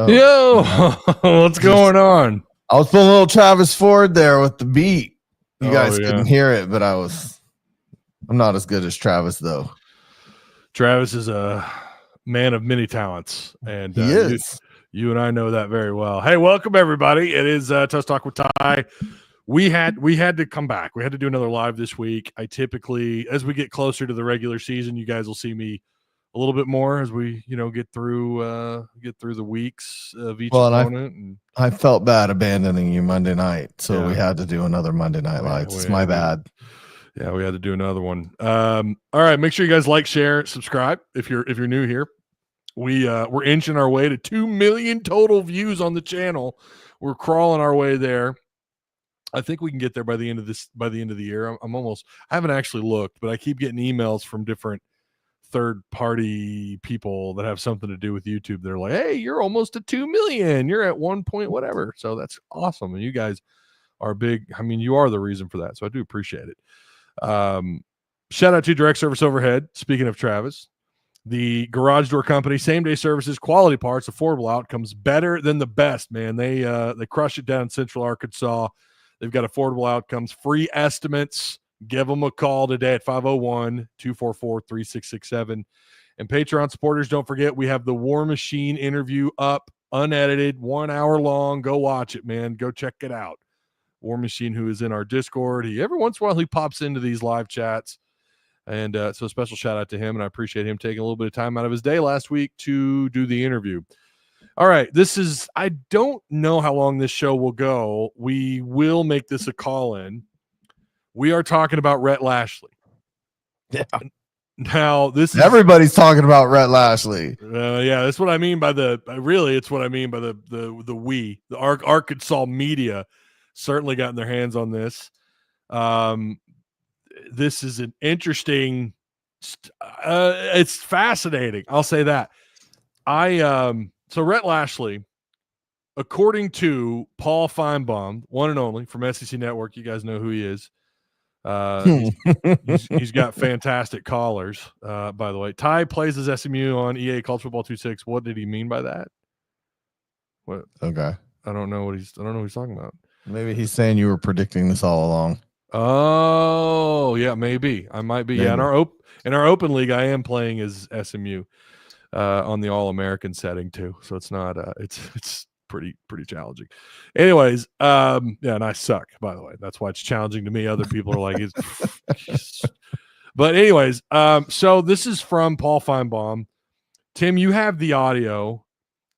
Yo, What's going on? I was putting a little Travis Ford there with the beat. You guys couldn't hear it, but I'm not as good as Travis though. Travis is a man of many talents, and he is. You and I know that very well. Hey, welcome everybody. It is Tusk Talk with Ty. We had to come back. We had to do another live this week. I typically, as we get closer to the regular season, you guys will see me a little bit more as we, get through the weeks of each opponent. And I felt bad abandoning you Monday night, so we had to do another Monday Night Lights. It's my bad. Yeah, we had to do another one. All right, make sure you guys like, share, subscribe if you're new here. We're inching our way to 2 million total views on the channel. We're crawling our way there. I think we can get there by the end of the year. I haven't actually looked, but I keep getting emails from different third-party people that have something to do with YouTube. They're like, hey, you're almost at 2 million. You're at 1 point whatever. So that's awesome. And you guys are big. I mean, you are the reason for that. So I do appreciate it. Shout out to Direct Service Overhead. Speaking of Travis, the garage door company, same day services, quality parts, affordable outcomes, better than the best, man. They crush it down in Central Arkansas. They've got affordable outcomes, free estimates. Give them a call today at 501-244-3667. And Patreon supporters, don't forget, we have the War Machine interview up, unedited, 1 hour long. Go watch it, man. Go check it out. War Machine, who is in our Discord. Every once in a while, he pops into these live chats. And so a special shout out to him, and I appreciate him taking a little bit of time out of his day last week to do the interview. All right, I don't know how long this show will go. We will make this a call-in. We are talking about Rhett Lashley. Yeah. Now, everybody's talking about Rhett Lashley. Yeah, that's what I mean by the Arkansas media certainly gotten their hands on this. This is an interesting, it's fascinating. I'll say that. So Rhett Lashley, according to Paul Finebaum, one and only from SEC Network, you guys know who he is. He's got fantastic callers, by the way. Ty plays as SMU on EA College Football 26. What did he mean by that? What? Okay. I don't know what he's talking about. Maybe he's saying you were predicting this all along. Oh, yeah, maybe. I might be. Maybe. Yeah, in our open league, I am playing as SMU on the All-American setting too. So it's not it's pretty challenging. Anyways, and I suck, by the way. That's why it's challenging to me. Other people are like, but anyways, so this is from Paul Finebaum. Tim, you have the audio.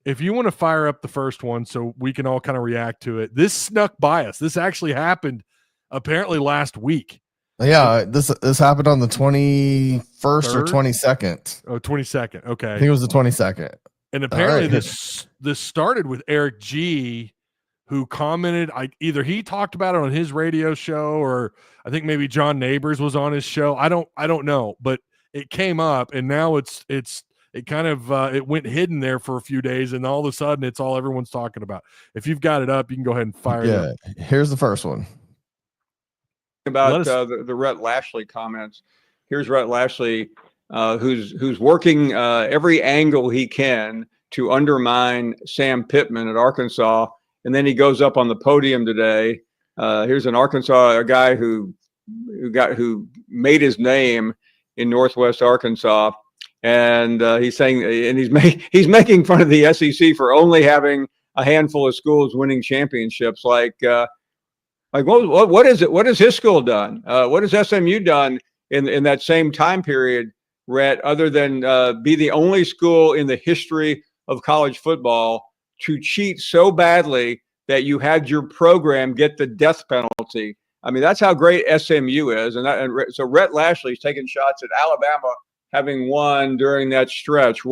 If you want to fire up the first one so we can all kind of react to it. This snuck by us. This actually happened apparently last week. Yeah, this happened on the 21st or 22nd. Oh, 22nd. Okay. I think it was the 22nd. And apparently this started with Eric G, who commented. Either he talked about it on his radio show, or I think maybe John Neighbors was on his show. I don't know, but it came up, and now it kind of it went hidden there for a few days, and all of a sudden it's all everyone's talking about. If you've got it up, you can go ahead and fire it up. Here's the first one. About the Rhett Lashley comments. Here's Rhett Lashley, who's working every angle he can to undermine Sam Pittman at Arkansas, and then he goes up on the podium today. Here's an Arkansas guy who made his name in Northwest Arkansas, and he's saying, and he's making fun of the SEC for only having a handful of schools winning championships, like what is it? What has his school done? What has SMU done in that same time period, Rhett, other than be the only school in the history of college football to cheat so badly that you had your program get the death penalty? I mean, that's how great SMU is. And so Rhett Lashley's taking shots at Alabama having won during that stretch,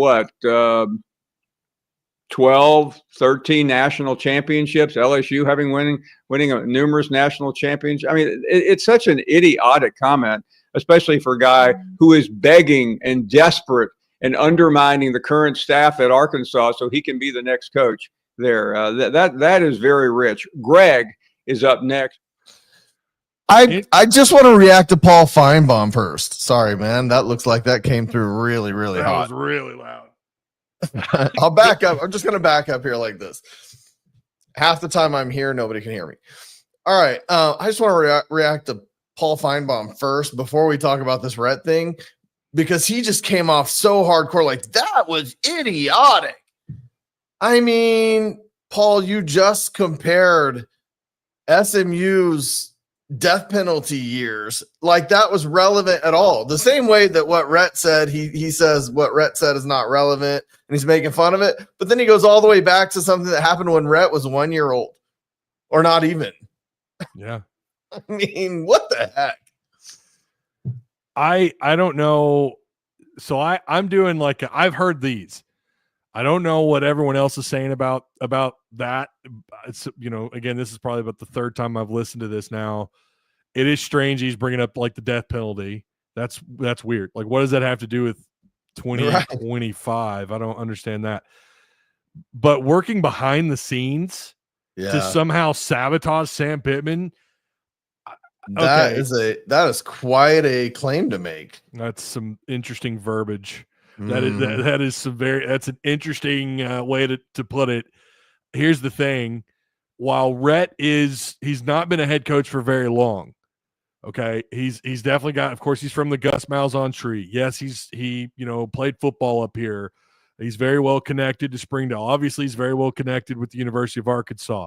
12, 13 national championships, LSU having winning numerous national championships. I mean, it's such an idiotic comment, especially for a guy who is begging and desperate and undermining the current staff at Arkansas so he can be the next coach there. That is very rich. Greg is up next. I just want to react to Paul Finebaum first. Sorry, man. That looks like that came through really, really hot. That was really loud. I'll back up. I'm just going to back up here like this. Half the time I'm here, nobody can hear me. All right. I just want to react to Paul Finebaum first before we talk about this Rhett thing, because he just came off so hardcore. Like, that was idiotic. I mean, Paul, you just compared SMU's death penalty years. Like, that was relevant at all. The same way that what Rhett said, he says what Rhett said is not relevant and he's making fun of it. But then he goes all the way back to something that happened when Rhett was 1 year old or not even. Yeah. I mean, what the heck? I don't know. So I'm doing like, I've heard these. I don't know what everyone else is saying about that. It's, you know, again, this is probably about the third time I've listened to this now. It is strange he's bringing up like the death penalty. That's weird. Like, what does that have to do with 2025? I don't understand that. But working behind the scenes to somehow sabotage Sam Pittman, that is quite a claim to make. That's some interesting verbiage. That's an interesting way to put it. Here's the thing. While Rhett he's not been a head coach for very long. Okay. He's definitely got, of course, he's from the Gus Malzahn tree. Yes. He played football up here. He's very well connected to Springdale. Obviously he's very well connected with the University of Arkansas.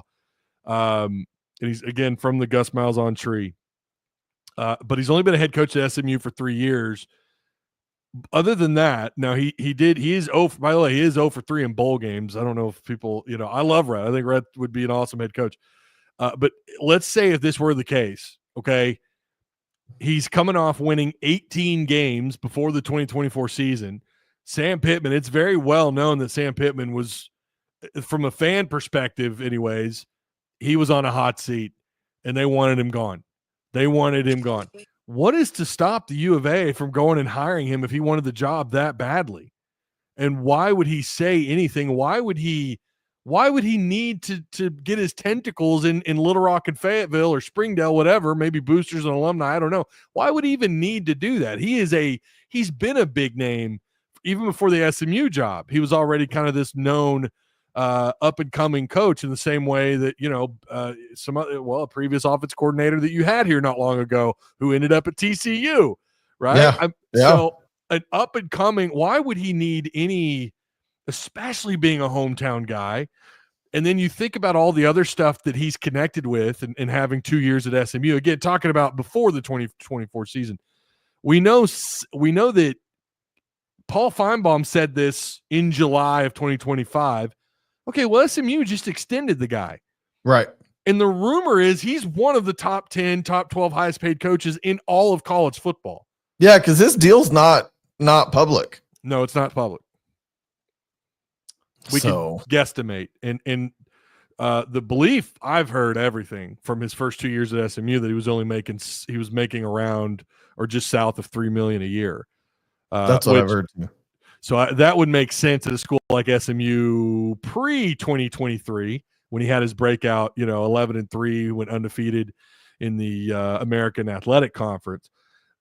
And he's again from the Gus Malzahn tree. But he's only been a head coach at SMU for 3 years. Other than that, now he is 0 for 3 in bowl games. I don't know if people, I love Rhett. I think Rhett would be an awesome head coach. But let's say if this were the case, okay, he's coming off winning 18 games before the 2024 season. Sam Pittman, it's very well known that Sam Pittman was, from a fan perspective anyways, he was on a hot seat and they wanted him gone. What is to stop the U of A from going and hiring him if he wanted the job that badly? And why would he say anything? Why would he need to get his tentacles in Little Rock and Fayetteville or Springdale, whatever, maybe boosters and alumni, I don't know. Why would he even need to do that? He's been a big name even before the SMU job. He was already kind of this known up and coming coach in the same way that, a previous offense coordinator that you had here not long ago who ended up at TCU, right? So an up and coming, why would he need any, especially being a hometown guy? And then you think about all the other stuff that he's connected with and having 2 years at SMU, again, talking about before the 2024 season. We know that Paul Finebaum said this in July of 2025. Okay, well, SMU just extended the guy. Right. And the rumor is he's one of the top 10, top 12 highest paid coaches in all of college football. Yeah, because this deal's not public. No, it's not public. We can guesstimate. And the belief, I've heard everything from his first 2 years at SMU that he was making around or just south of $3 million a year. That's what I've heard too. So that would make sense at a school like SMU pre-2023 when he had his breakout, 11-3, went undefeated in the American Athletic Conference.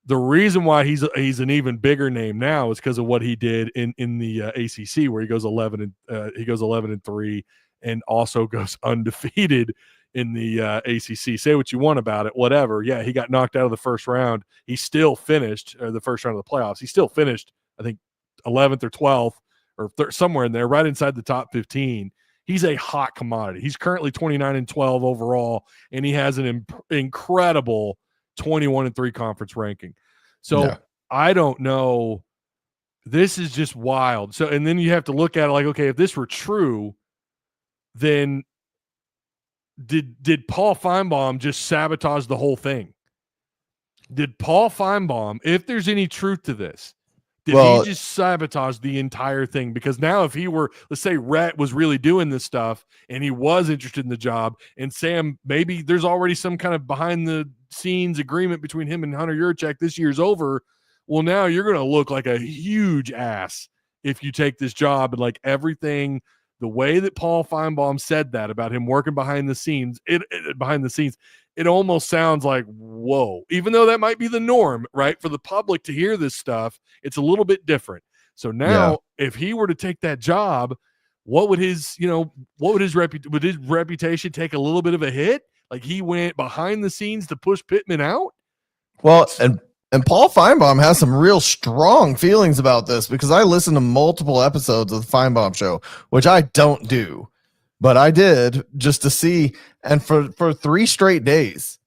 The reason why he's an even bigger name now is because of what he did in the ACC, where he goes 11-3 and also goes undefeated in the ACC. Say what you want about it, whatever. Yeah, he got knocked out of the first round. He still finished the first round of the playoffs. He still finished, I think, 11th or 12th or somewhere in there, right inside the top 15. He's a hot commodity. He's currently 29-12 overall, and he has an incredible 21-3 conference ranking. So I don't know. This is just wild. So, and then you have to look at it like, okay, if this were true, then did Paul Finebaum just sabotage the whole thing? Did Paul Finebaum, if there's any truth to this, he just sabotage the entire thing? Because now if he were, let's say Rhett was really doing this stuff and he was interested in the job, and Sam, maybe there's already some kind of behind the scenes agreement between him and Hunter Yurachek, this year's over. Well, now you're going to look like a huge ass if you take this job, and like everything, the way that Paul Finebaum said that about him working behind the scenes, it almost sounds like, whoa, even though that might be the norm, right? For the public to hear this stuff, it's a little bit different. So now, if he were to take that job, what would his reputation take a little bit of a hit? Like he went behind the scenes to push Pitman out. Well, and Paul Finebaum has some real strong feelings about this because I listened to multiple episodes of the Finebaum show, which I don't do, but I did just to see. And for 3 straight days,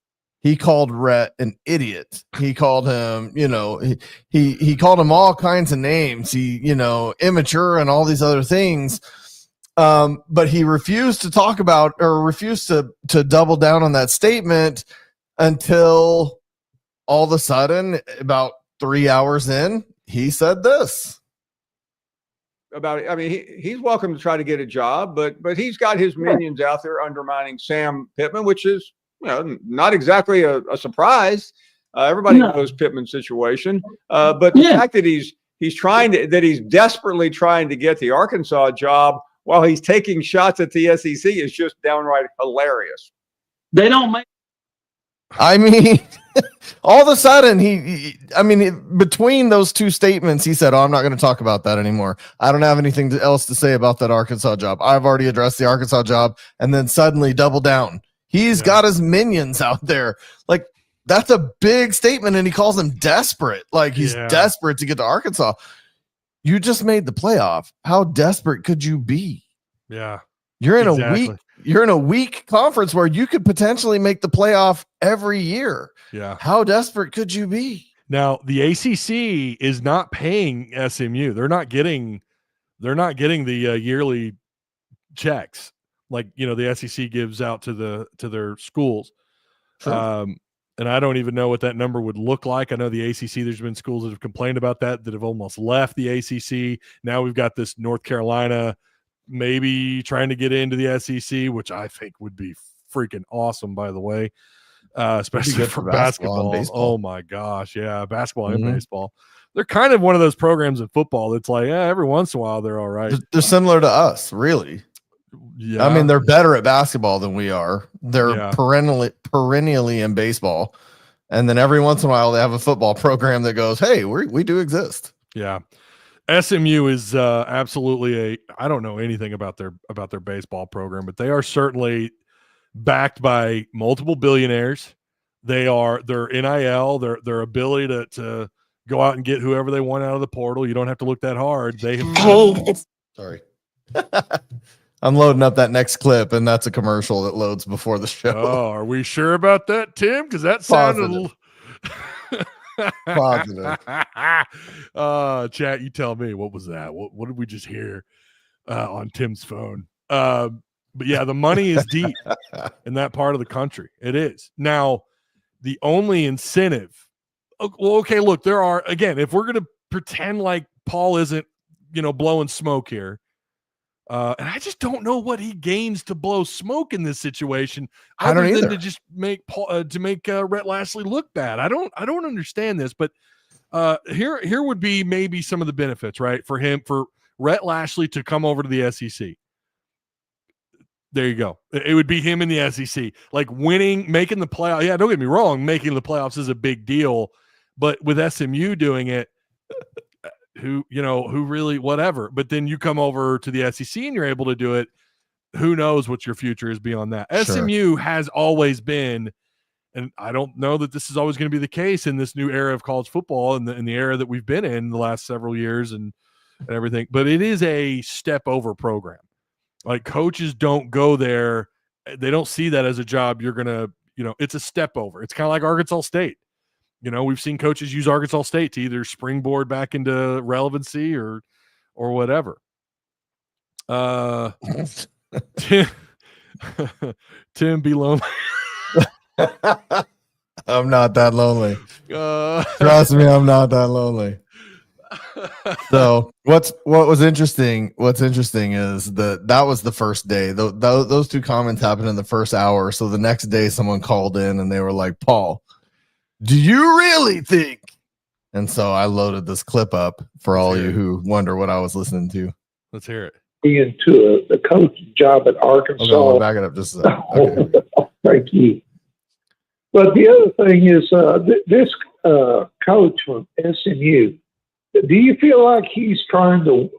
he called Rhett an idiot. He called him, he called him all kinds of names. He, immature and all these other things. But he refused to talk about or refused to double down on that statement until all of a sudden, about 3 hours in, he said this. About it. I mean, he's welcome to try to get a job, but he's got his minions out there undermining Sam Pittman, which is not exactly a surprise. Everybody knows Pittman's situation, but the fact that he's desperately trying to get the Arkansas job while he's taking shots at the SEC is just downright hilarious. They don't make. I mean, all of a sudden, between those 2 statements, he said, "Oh, I'm not going to talk about that anymore. I don't have anything else to say about that Arkansas job. I've already addressed the Arkansas job." And then suddenly double down. He's got his minions out there. Like, that's a big statement, and he calls them desperate. Like, he's desperate to get to Arkansas. You just made the playoff. How desperate could you be? Yeah. You're in a weak conference where you could potentially make the playoff every year. Yeah. How desperate could you be? Now, the ACC is not paying SMU. They're not getting the yearly checks like, the SEC gives out to their schools. Sure. And I don't even know what that number would look like. I know the ACC, there's been schools that have complained about that have almost left the ACC. Now we've got this North Carolina maybe trying to get into the SEC, which I think would be freaking awesome, by the way, especially for basketball. Oh, my gosh. Yeah, basketball and baseball. They're kind of one of those programs in football that's like, every once in a while they're all right. They're similar to us, really. Yeah. I mean, they're better at basketball than we are. They're perennially in baseball. And then every once in a while they have a football program that goes, hey, we do exist. Yeah. SMU is absolutely I don't know anything about their baseball program, but they are certainly backed by multiple billionaires. Their NIL, their ability to go out and get whoever they want out of the portal. You don't have to look that hard. They have sorry. I'm loading up that next clip, and that's a commercial that loads before the show. Oh, are we sure about that, Tim? Because that sounded positive. Chat, you tell me, what was that? What did we just hear on Tim's phone? But yeah, the money is deep in that part of the country. It is. Now, the only incentive. Well, okay, look, there are, again, if we're going to pretend like Paul isn't, blowing smoke here. And I just don't know what he gains to blow smoke in this situation. I don't either. To just make Rhett Lashley look bad. I don't understand this, but here would be maybe some of the benefits, right? For Rhett Lashley to come over to the SEC. There you go. It would be him in the SEC, like making the playoffs. Yeah, don't get me wrong. Making the playoffs is a big deal, but with SMU doing it, who really whatever, but then you come over to the SEC and you're able to do it. Who knows what your future is beyond that? Sure. SMU has always been, and I don't know that this is always going to be the case in this new era of college football and in the era that we've been in the last several years and everything, but it is a step over program. Like coaches don't go there. They don't see that as a job. You're going to, it's a step over. It's kind of like Arkansas State. We've seen coaches use Arkansas State to either springboard back into relevancy or whatever. Tim, be lonely. I'm not that lonely. Trust me, I'm not that lonely. So what was interesting? What's interesting is that was the first day. Those 2 comments happened in the first hour. So the next day, someone called in and they were like, "Paul, do you really think?" And so I loaded this clip up for all you who wonder what I was listening to. Let's hear it. Into the coach job at Arkansas. Okay, we'll back it up just a second. Okay. Thank you. But the other thing is this coach from SMU, Do you feel like he's trying to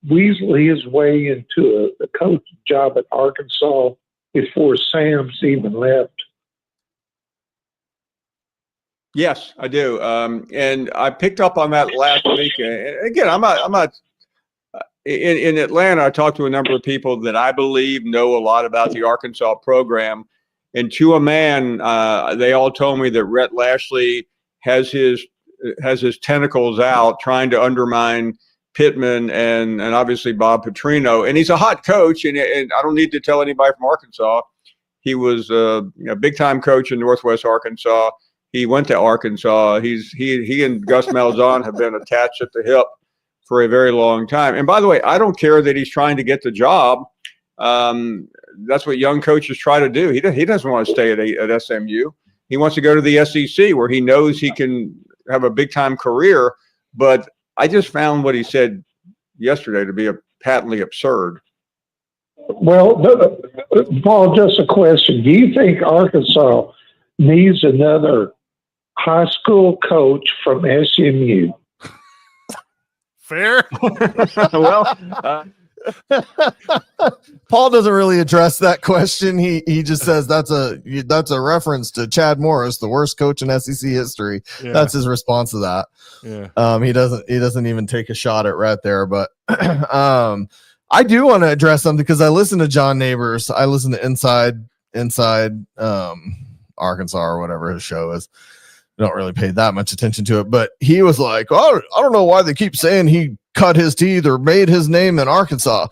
weasel his way into a coach job at Arkansas before Sam's even left? Yes, I do. And I picked up on that last week. And again, I'm not in Atlanta. I talked to a number of people that I believe know a lot about the Arkansas program. And to a man, they all told me that Rhett Lashlee has his tentacles out trying to undermine Pitman and obviously Bob Petrino. And he's a hot coach. And I don't need to tell anybody from Arkansas. He was a big time coach in Northwest Arkansas. He went to Arkansas. He and Gus Malzahn have been attached at the hip for a very long time. And by the way, I don't care that he's trying to get the job. That's what young coaches try to do. He doesn't want to stay at SMU. He wants to go to the SEC where he knows he can have a big time career. But I just found what he said yesterday to be patently absurd. Well, Paul, just a question. Do you think Arkansas needs another high school coach from SMU? Fair. Well, Paul doesn't really address that question. He just says that's a reference to Chad Morris, the worst coach in SEC history. Yeah. That's his response to that. Yeah. He doesn't even take a shot at Rhett there, but I do want to address something because I listen to John Neighbors. I listen to Inside Arkansas or whatever his show is. I don't really pay that much attention to it, but he was like, "Oh, I don't know why they keep saying he cut his teeth or made his name in Arkansas."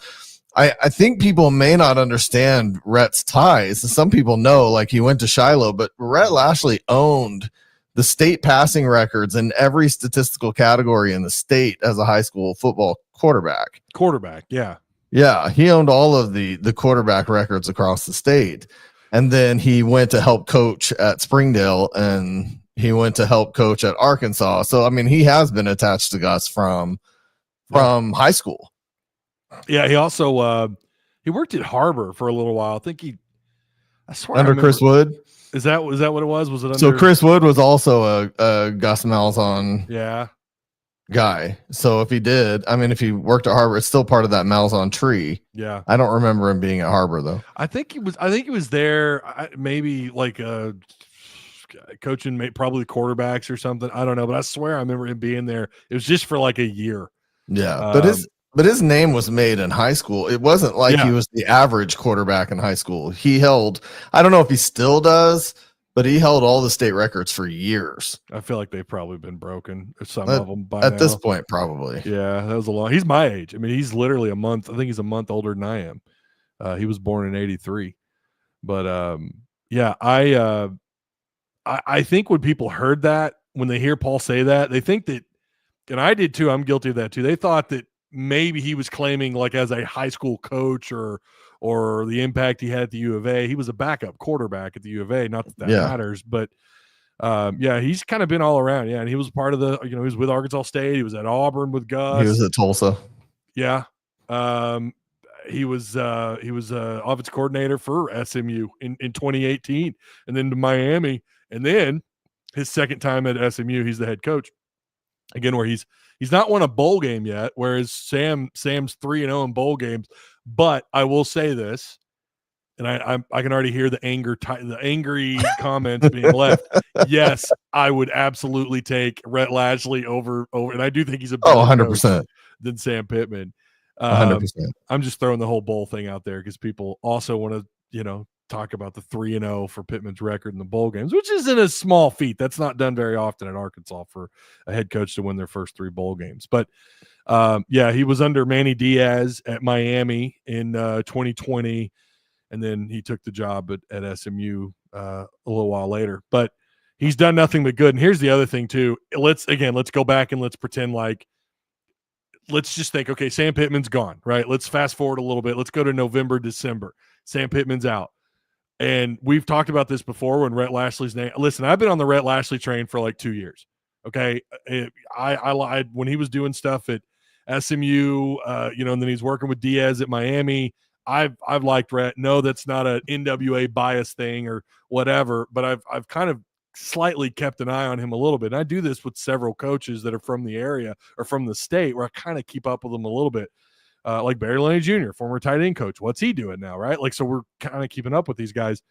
I think people may not understand Rhett's ties. Some people know, like he went to Shiloh, but Rhett Lashley owned the state passing records in every statistical category in the state as a high school football quarterback. Yeah. Yeah, he owned all of the quarterback records across the state. And then he went to help coach at Springdale and he went to help coach at Arkansas. So, I mean, he has been attached to Gus from high school. Yeah. He also, he worked at Harbor for a little while. I swear Under Chris Wood. Is that what it was? Was it under? So Chris Wood was also a Gus Malzahn guy. So if he worked at Harbor, it's still part of that Malzahn tree. Yeah. I don't remember him being at Harbor though. I think he was there maybe like coaching probably quarterbacks or something. I don't know, but I swear I remember him being there. It was just for like a year. Yeah. But his name was made in high school. It wasn't like he was the average quarterback in high school. He held, I don't know if he still does, but he held all the state records for years. I feel like they've probably been broken. Some of them by at this point, probably. Yeah, that was he's my age. I mean, he's literally I think he's a month older than I am. He was born in 83. But yeah, I think when people heard that, when they hear Paul say that, they think that, and I did too, I'm guilty of that too. They thought that maybe he was claiming like as a high school coach or the impact he had at the U of A. He was a backup quarterback at the U of A. Not that matters, but yeah, he's kind of been all around. Yeah. And he was part of he was with Arkansas State. He was at Auburn with Gus. He was at Tulsa. Yeah. He was offensive coordinator for SMU in 2018 and then to Miami. And then his second time at SMU, he's the head coach again, where he's not won a bowl game yet. Whereas Sam's 3-0 in bowl games. But I will say this, and I can already hear the angry comments being left. Yes, I would absolutely take Rhett Lashley over, and I do think he's a better 100% than Sam Pittman. 100%. I'm just throwing the whole bowl thing out there because people also want to, talk about the 3-0 for Pittman's record in the bowl games, which isn't a small feat. That's not done very often at Arkansas for a head coach to win their first 3 bowl games. But yeah, he was under Manny Diaz at Miami in 2020, and then he took the job at SMU a little while later. But he's done nothing but good. And here's the other thing too. Let's go back and let's pretend like, let's just think, okay, Sam Pittman's gone, right? Let's fast forward a little bit. Let's go to November, December. Sam Pittman's out. And we've talked about this before when Rhett Lashley's name. Listen, I've been on the Rhett Lashley train for like 2 years. Okay. I when he was doing stuff at SMU, and then he's working with Diaz at Miami. I've liked Rhett. No, that's not an NWA bias thing or whatever, but I've kind of slightly kept an eye on him a little bit. And I do this with several coaches that are from the area or from the state, where I kind of keep up with them a little bit. Like Barry Lenny Jr., former tight end coach. What's he doing now, right? Like, so we're kind of keeping up with these guys.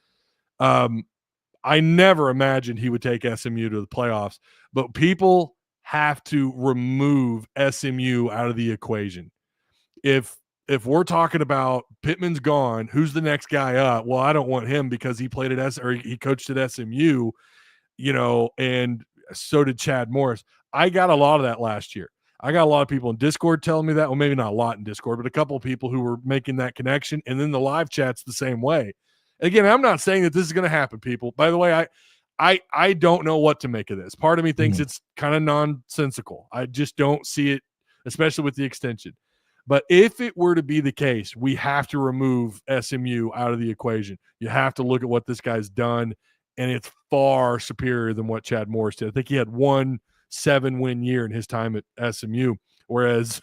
I never imagined he would take SMU to the playoffs, but people have to remove SMU out of the equation. If we're talking about Pittman's gone, who's the next guy up? Well, I don't want him because he played at he coached at SMU, and so did Chad Morris. I got a lot of that last year. I got a lot of people in Discord telling me that. Well, maybe not a lot in Discord, but a couple of people who were making that connection. And then the live chat's the same way. Again, I'm not saying that this is going to happen, people. By the way, I don't know what to make of this. Part of me thinks it's kind of nonsensical. I just don't see it, especially with the extension. But if it were to be the case, we have to remove SMU out of the equation. You have to look at what this guy's done, and it's far superior than what Chad Morris did. I think he had 1 7-win year in his time at SMU, whereas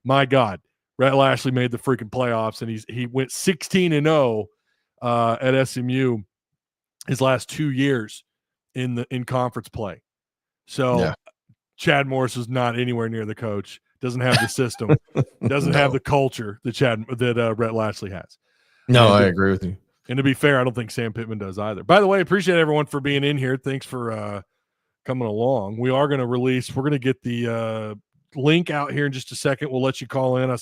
my God, Rhett Lashlee made the freaking playoffs, and he went 16-0 at SMU his last 2 years in conference play. So Chad Morris is not anywhere near the coach. Doesn't have the system. Doesn't have the culture that Rhett Lashley has. No, I agree with you. And to be fair, I don't think Sam Pittman does either. By the way, appreciate everyone for being in here. Thanks for coming along. We are going to we're going to get the link out here in just a second. We'll let you call in. I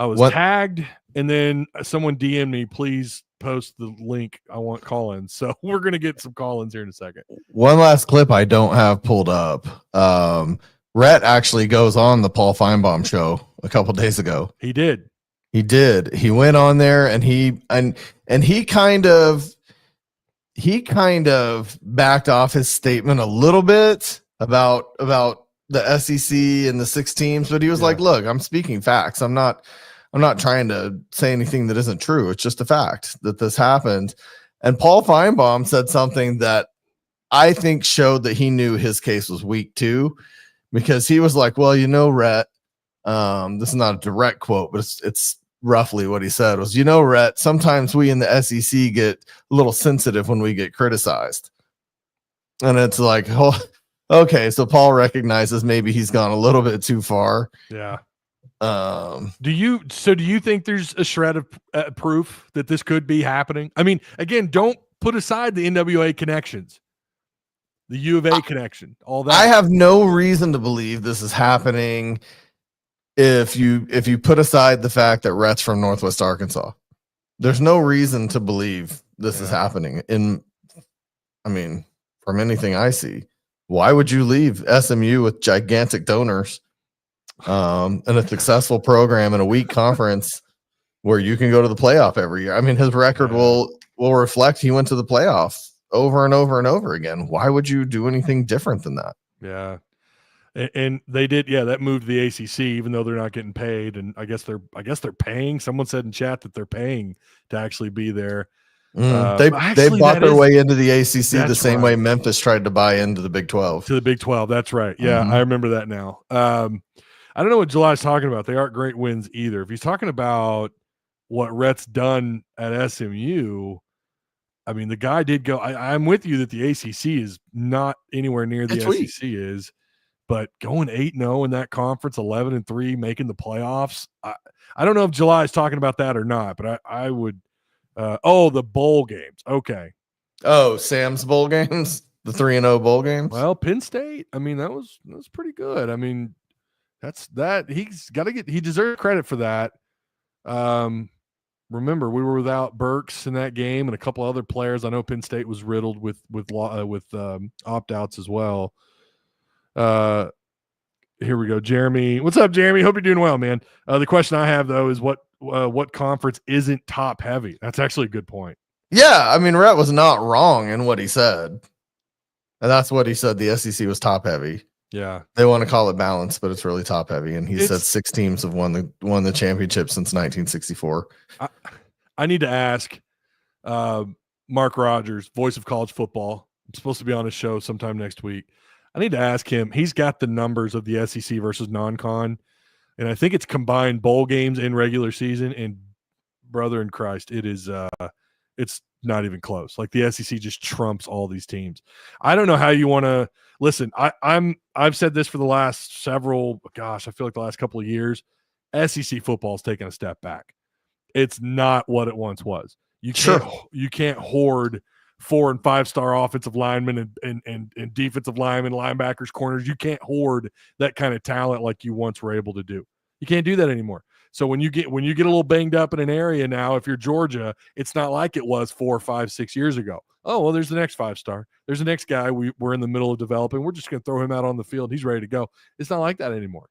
was tagged, and then someone DM'd me, please post the link. I want call-ins. So we're going to get some call-ins here in a second. One last clip I don't have pulled up. Rhett actually goes on the Paul Finebaum show a couple days ago. He did. He went on there, and he kind of backed off his statement a little bit about the SEC and the 6 teams, but he was like, look, I'm speaking facts. I'm not trying to say anything that isn't true. It's just a fact that this happened. And Paul Finebaum said something that I think showed that he knew his case was weak too, because he was like, well, Rhett, this is not a direct quote, but it's roughly what he said was, Rhett, sometimes we in the SEC get a little sensitive when we get criticized. And it's like, oh, okay, so Paul recognizes maybe he's gone a little bit too far. Yeah. Do you think there's a shred of proof that this could be happening? I mean, again, don't put aside the NWA connections, the U of A connection, all that. I have no reason to believe this is happening if you put aside the fact that Rhett's from Northwest Arkansas. There's no reason to believe this is happening. From anything I see, why would you leave SMU with gigantic donors and a successful program in a weak conference where you can go to the playoff every year? I mean, his record will reflect he went to the playoffs over and over and over again. Why would you do anything different than that? Yeah. And they did, that moved the ACC, even though they're not getting paid. And I guess they're paying. Someone said in chat that they're paying to actually be there. They bought their way into the ACC the same way Memphis tried to buy into the Big 12. To the Big 12, that's right. Yeah, I remember that now. I don't know what July's talking about. They aren't great wins either. If he's talking about what Rhett's done at SMU, I mean, the guy did go. I'm with you that the ACC is not anywhere near the SEC is. But going 8-0 in that conference, 11-3, making the playoffs. I don't know if July is talking about that or not, but I would. The bowl games. Okay. Oh, Sam's bowl games, the 3-0 bowl games. Well, Penn State. I mean, that was pretty good. I mean, he deserves credit for that. Remember, we were without Burks in that game and a couple other players. I know Penn State was riddled with opt-outs as well. Here we go. Jeremy, what's up, Jeremy? Hope you're doing well, man. The question I have though is what conference isn't top heavy? That's actually a good point. Yeah, I mean, Rhett was not wrong in what he said, and that's what he said. The SEC was top heavy. Yeah, they want to call it balanced, but it's really top heavy. And he said 6 teams have won the championship since 1964. I need to ask Mark Rogers, voice of college football. I'm supposed to be on his show sometime next week. I need to ask him. He's got the numbers of the SEC versus non-con, and I think it's combined bowl games in regular season. And brother in Christ, it is It's not even close. Like the SEC just trumps all these teams. I don't know how you want to listen. I've said this for the last several, gosh, I feel like the last couple of years, SEC football is taking a step back. It's not what it once was. You can't hoard 4 and 5 star offensive linemen and defensive linemen, linebackers, corners. You can't hoard that kind of talent like you once were able to do. You can't do that anymore. So when you get a little banged up in an area now, if you're Georgia, it's not like it was 4, 5, 6 years ago. Oh, well, there's the next 5-star. There's the next guy we're in the middle of developing. We're just going to throw him out on the field. He's ready to go. It's not like that anymore.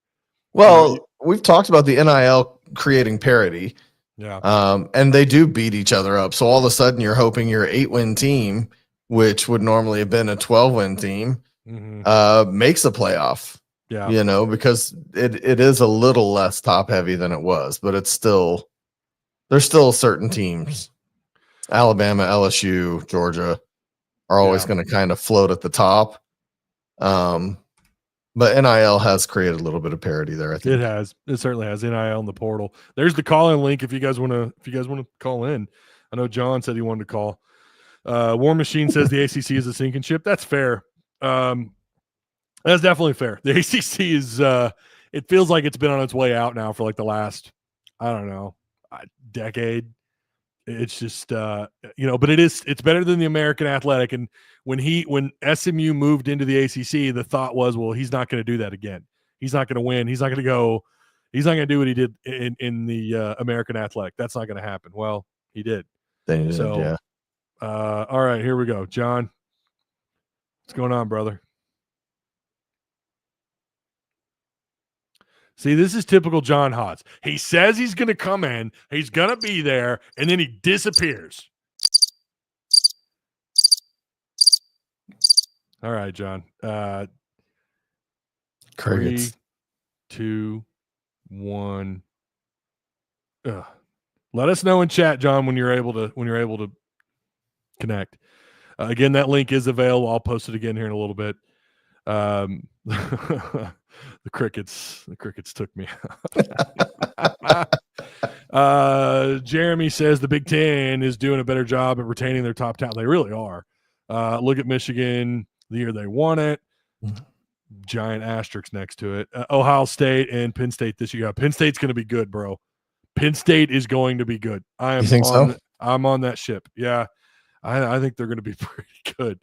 Well, we've talked about the NIL creating parity. Yeah. And they do beat each other up. So all of a sudden you're hoping your 8-win team, which would normally have been a 12-win team, makes a playoff. Yeah. You know, because it is a little less top heavy than it was, but it's still, there's still certain teams, Alabama, LSU, Georgia, are always going to kind of float at the top. But NIL has created a little bit of parity there. I think it certainly has. NIL in the portal. There's the call-in link if you guys want to call in. I know John said he wanted to call. War Machine says the ACC is a sinking ship. That's fair. That's definitely fair. The ACC is it feels like it's been on its way out now for like the last, I don't know, decade. It's just but it's better than the American Athletic. And when SMU moved into the ACC, the thought was, well, he's not going to do that again. He's not going to win. He's not going to do what he did in the American Athletic. That's not going to happen. Well, he did. Yeah. All right, here we go. John, what's going on, brother? See, this is typical John Hotz. He says he's going to come in, he's going to be there, and then he disappears. All right, John. Crickets. 3, 2, 1. Let us know in chat, John, when you're able to connect. Again, that link is available. I'll post it again here in a little bit. The crickets took me. Jeremy says the Big Ten is doing a better job at retaining their top talent. They really are. Look at Michigan the year they won it. Giant asterisk next to it. Ohio State and Penn State this year. Penn State's going to be good, bro. Penn State is going to be good. You think so? I'm on that ship. Yeah, I think they're going to be pretty good.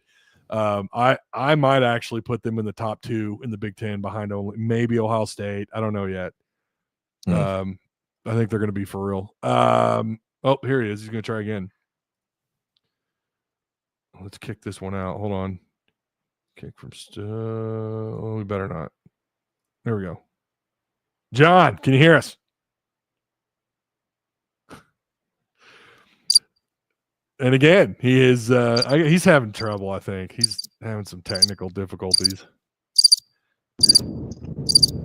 I might actually put them in the top 2 in the Big Ten behind only maybe Ohio State. I don't know yet. I think they're going to be for real. Oh, here he is. He's going to try again. Let's kick this one out. Hold on. Kick from we better not. There we go. John, can you hear us? And again, he is he's having trouble, I think. He's having some technical difficulties.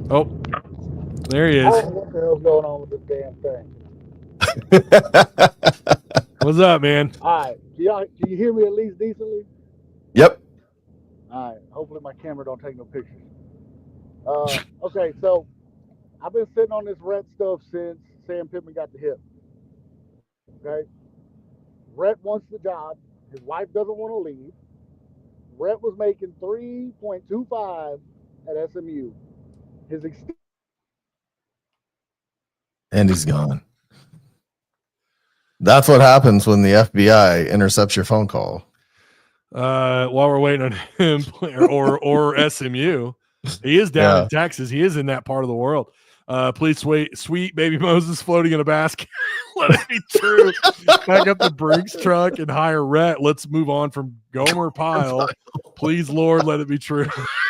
Oh, there he is. What the hell's going on with this damn thing? What's up, man? All right. Can you hear me at least decently? Yep. All right. Hopefully my camera don't take no pictures. Okay, so I've been sitting on this Rhett stuff since Sam Pittman got the hip. Okay? Rhett wants the job. His wife doesn't want to leave. Rhett was making $3.25 at SMU. And he's gone. That's what happens when the FBI intercepts your phone call. While we're waiting on him or SMU, he is down in Texas. He is in that part of the world. Please, sweet baby Moses floating in a basket. Let it be true. Back up the Brinks truck and hire Rhett. Let's move on from Gomer Pyle. Please, Lord, let it be true.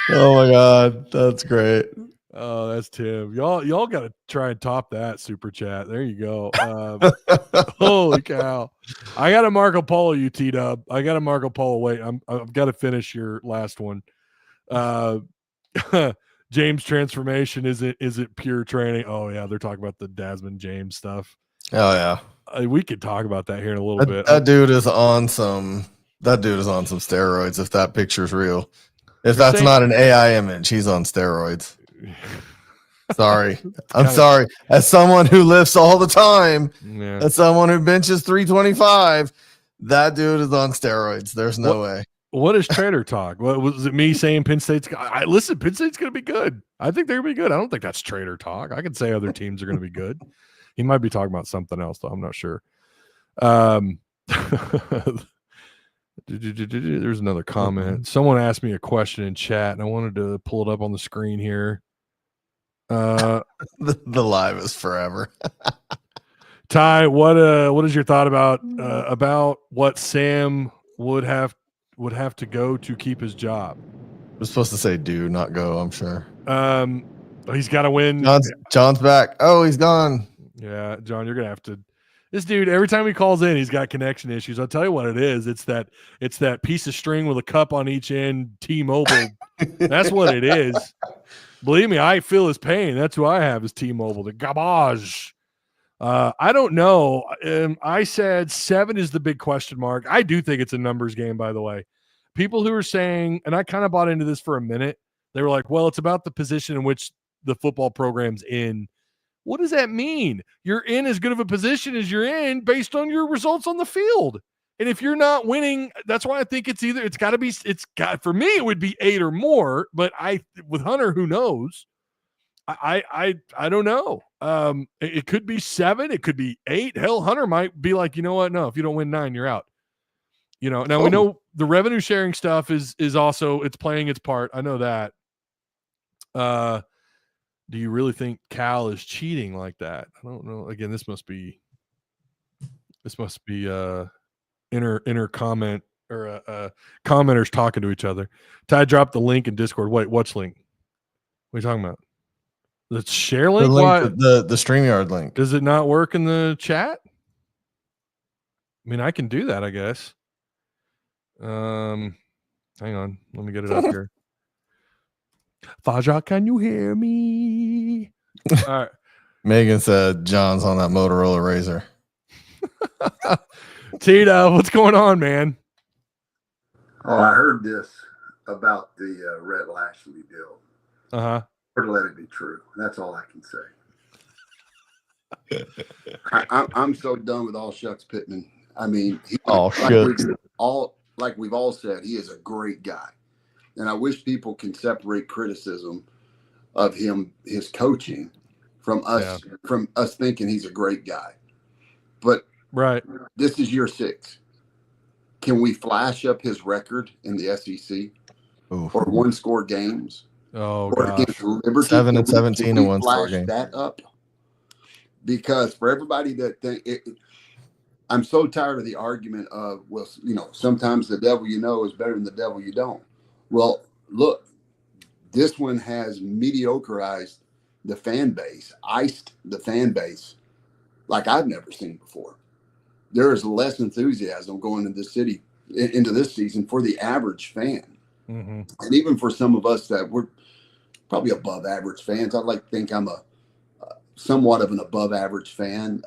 Oh my God, that's great. Oh, that's Tim. Y'all got to try and top that super chat. There you go. Holy cow! I got a Marco Polo. You T-Dub. I got a Marco Polo. Wait, I've got to finish your last one. James transformation, is it pure training? Oh yeah, they're talking about the Desmond James stuff. Oh yeah, we could talk about that here in a little bit. That dude is on some steroids. If that picture's real, if that's not an AI image, he's on steroids. Sorry, I'm sorry. As someone who lifts all the time, as someone who benches 325, That dude is on steroids. There's no way. What is trader talk? What was it? Me saying Penn State's? Listen, Penn State's going to be good. I think they're going to be good. I don't think that's trader talk. I could say other teams are going to be good. He might be talking about something else, though. I'm not sure. There's another comment. Someone asked me a question in chat, and I wanted to pull it up on the screen here. The live is forever. Ty, what is your thought about what Sam would have to go to keep his job? We're supposed to say do, not go, I'm sure. He's got to win. John's back. Oh, he's gone. Yeah, John, you're gonna have to. This dude, every time he calls in, he's got connection issues. I'll tell you what it is. It's that piece of string with a cup on each end, T-Mobile. That's what it is. Believe me, I feel his pain. That's who I have is T-Mobile, the garbage. I don't know. I said 7 is the big question mark. I do think it's a numbers game, by the way. People who are saying, and I kind of bought into this for a minute, they were like, well, it's about the position in which the football program's in. What does that mean? You're in as good of a position as you're in based on your results on the field. And if you're not winning, that's why I think for me, it would be 8 or more, but with Hunter, who knows? I don't know. It could be 7, it could be 8. Hell, Hunter might be like, you know what? No, if you don't win 9, you're out. Now we know the revenue sharing stuff is also, it's playing its part. I know that. Do you really think Cal is cheating like that? I don't know. Again, this must be inner comment or commenters talking to each other. Ty dropped the link in Discord. Wait, what's link? What are you talking about? The share link? The StreamYard link. Does it not work in the chat? I mean, I can do that, I guess. Hang on. Let me get it up here. Faja, can you hear me? All right. Megan said John's on that Motorola Razr. Tito, what's going on, man? Oh, I heard this about the Rhett Lashley deal. Uh-huh. Or let it be true. That's all I can say. I'm so done with all shucks Pitman. I mean, like we've all said, he is a great guy. And I wish people can separate criticism of him, his coaching, from us thinking he's a great guy. But right, this is year 6. Can we flash up his record in the SEC? Oof. Or one-score games? Oh, or gosh. Liberty? 7 and 17 in one-score game. That up? Because for everybody that I'm so tired of the argument of, well, sometimes the devil you know is better than the devil you don't. Well, look, this one has mediocreized the fan base, iced the fan base like I've never seen before. There is less enthusiasm going into this season for the average fan. Mm-hmm. And even for some of us that we're probably above average fans, I'd like to think I'm somewhat of an above average fan.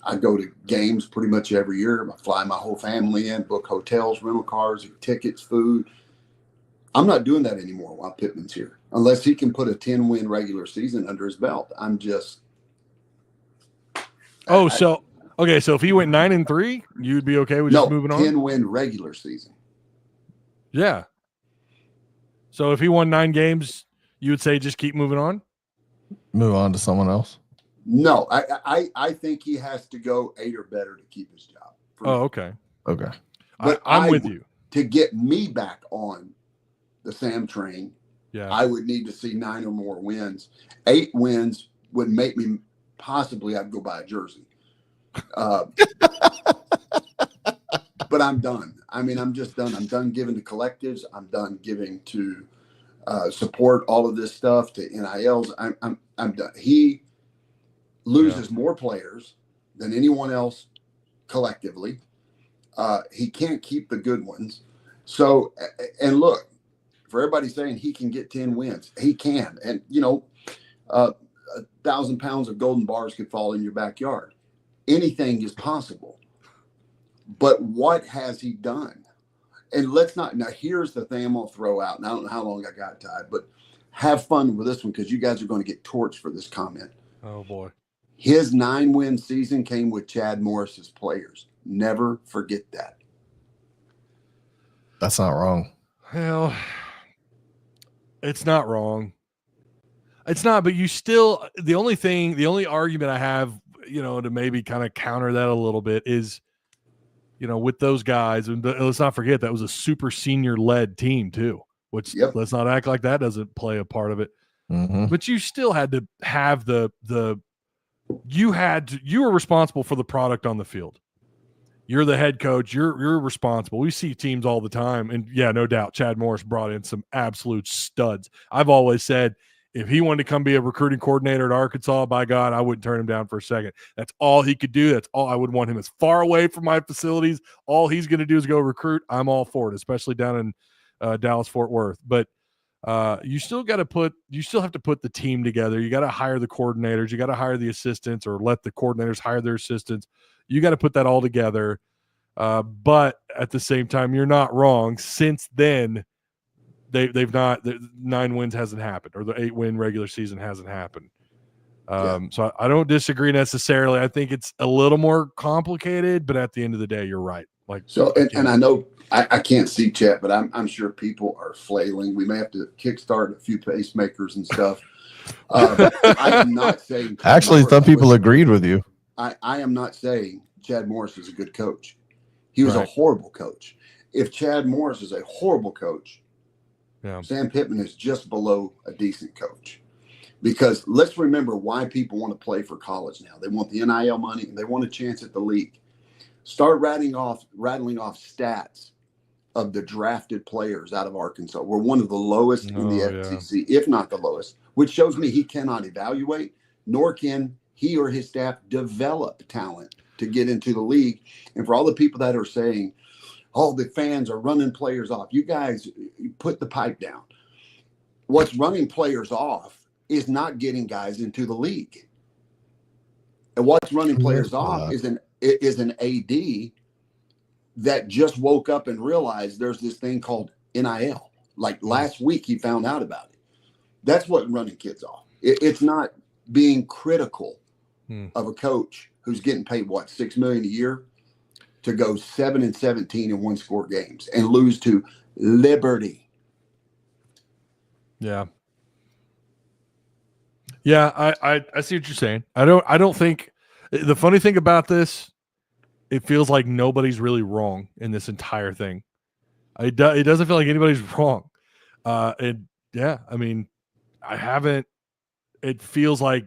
I go to games pretty much every year. I fly my whole family in, book hotels, rental cars, tickets, food. I'm not doing that anymore while Pittman's here, unless he can put a 10-win regular season under his belt. I'm just. So if he went 9-3, you'd be okay with just moving on? 10-win regular season. Yeah. So if he won 9 games, you would say just keep moving on? Move on to someone else? No, I think he has to go 8 or better to keep his job. Oh, okay. Okay. But I'm with you. To get me back on the Sam train, I would need to see 9 or more wins. 8 wins would make me possibly I'd go buy a jersey. But I'm done. I mean, I'm just done. I'm done giving to collectives. I'm done giving to support all of this stuff to NILs. I'm done. He loses more players than anyone else collectively. He can't keep the good ones. So, and look, for everybody saying he can get 10 wins, he can. And, 1,000 pounds of golden bars could fall in your backyard. Anything is possible. But what has he done? And now here's the thing I'm going to throw out. And I don't know how long I got, Ty, but have fun with this one because you guys are going to get torched for this comment. Oh, boy. His 9-win season came with Chad Morris's players. Never forget that. That's not wrong. Well, it's not wrong. It's not, but you still, the only argument I have, to maybe kind of counter that a little bit is, with those guys, and let's not forget that was a super senior led team too, which let's not act like that doesn't play a part of it. Mm-hmm. But you still had to have you were responsible for the product on the field. You're the head coach. You're responsible. We see teams all the time. And yeah, no doubt, Chad Morris brought in some absolute studs. I've always said, if he wanted to come be a recruiting coordinator at Arkansas, by God, I wouldn't turn him down for a second. That's all he could do. That's all I would want him as far away from my facilities. All he's going to do is go recruit. I'm all for it, especially down in Dallas, Fort Worth. But you still have to put the team together. You got to hire the coordinators. You got to hire the assistants, or let the coordinators hire their assistants. You got to put that all together. But at the same time, you're not wrong. Since then, they've not, the 9 wins hasn't happened, or the 8-win regular season hasn't happened. So I don't disagree necessarily. I think it's a little more complicated, but at the end of the day, you're right. And I know I can't see chat, but I'm sure people are flailing. We may have to kickstart a few pacemakers and stuff. I am not saying. Actually, some people agreed with you. I am not saying Chad Morris is a good coach. He was a horrible coach. If Chad Morris is a horrible coach, Sam Pittman is just below a decent coach. Because let's remember why people want to play for college now. They want the NIL money, and they want a chance at the league. Start rattling off stats of the drafted players out of Arkansas. We're one of the lowest in the SEC, if not the lowest, which shows me he cannot evaluate, nor can he or his staff develop talent to get into the league. And for all the people that are saying, oh, the fans are running players off, you guys put the pipe down. What's running players off is not getting guys into the league. And what's running players off is an AD that just woke up and realized there's this thing called NIL. Like last week, he found out about it. That's what running kids off. It's not being critical of a coach who's getting paid, $6 million a year to go 7-17 in one-score games and lose to Liberty. Yeah. Yeah, I see what you're saying. I don't think the funny thing about this, it feels like nobody's really wrong in this entire thing. It doesn't feel like anybody's wrong. And yeah, I mean, it feels like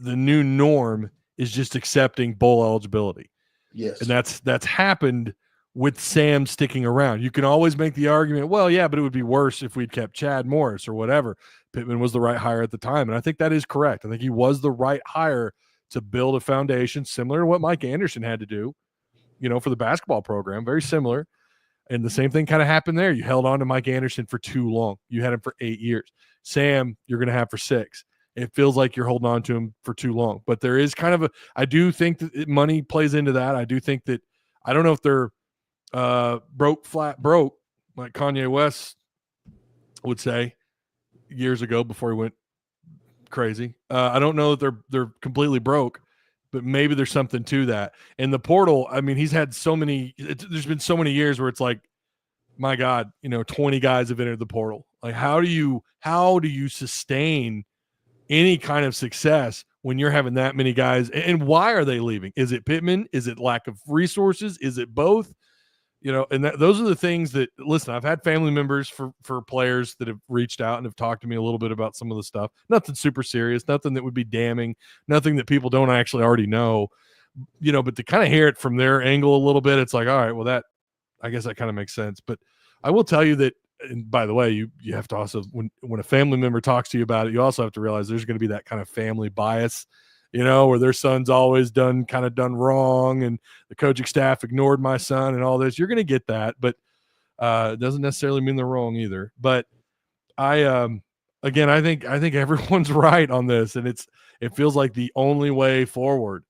the new norm is just accepting bowl eligibility. Yes. And that's happened with Sam sticking around. You can always make the argument, well, yeah, but it would be worse if we'd kept Chad Morris or whatever. Pittman was the right hire at the time. And I think that is correct. I think he was the right hire to build a foundation similar to what Mike Anderson had to do, for the basketball program, very similar. And the same thing kind of happened there. You held on to Mike Anderson for too long. You had him for 8 years. Sam, you're going to have for 6. It feels like you're holding on to him for too long. But there is kind of I do think that money plays into that. I do think that, I don't know if they're flat broke, like Kanye West would say years ago before he went crazy. I don't know that they're completely broke, but maybe there's something to that. And the portal, I mean, he's had there's been so many years where it's like, my God, 20 guys have entered the portal. Like, how do you sustain any kind of success when you're having that many guys? And why are they leaving? Is it Pitman? Is it lack of resources? Is it both? And those are the things that, listen, I've had family members for players that have reached out and have talked to me a little bit about some of the stuff. Nothing super serious, nothing that would be damning, nothing that people don't actually already know, but to kind of hear it from their angle a little bit, it's like, all right, well, I guess that kind of makes sense. But I will tell you that, and by the way, you have to also, when a family member talks to you about it, you also have to realize there's going to be that kind of family bias, where their son's always done wrong and the coaching staff ignored my son and all this. You're going to get that, but it doesn't necessarily mean they're wrong either. But I think everyone's right on this, and it feels like the only way forward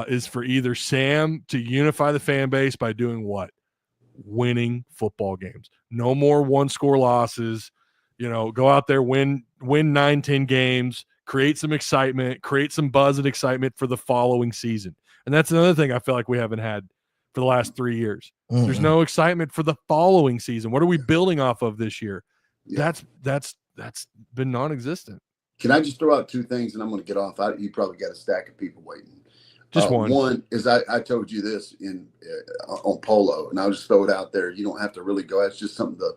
is for either Sam to unify the fan base by doing what? Winning football games. No more one-score losses. Go out there, win 9-10 games, create some excitement, create some buzz and excitement for the following season. And that's another thing I feel like we haven't had for the last 3 years. Mm-hmm. There's no excitement for the following season. What are we building off of this year? Yeah. That's been non-existent. Can I just throw out two things and I'm going to get off? You probably got a stack of people waiting. Just one. One is I told you this on Polo, and I'll just throw it out there. You don't have to really go. It's just something to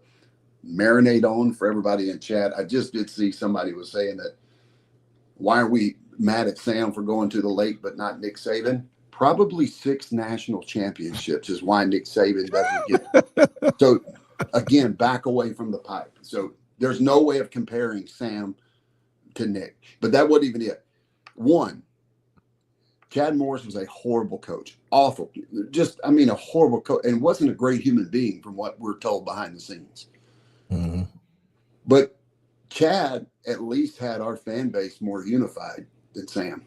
marinate on for everybody in chat. I just did see somebody was saying that why are we mad at Sam for going to the lake but not Nick Saban? Probably 6 national championships is why Nick Saban doesn't get. So again, back away from the pipe. So there's no way of comparing Sam to Nick, but that wasn't even it. One, Chad Morris was a horrible coach, awful, a horrible coach, and wasn't a great human being from what we're told behind the scenes. Mm-hmm. But Chad at least had our fan base more unified than Sam,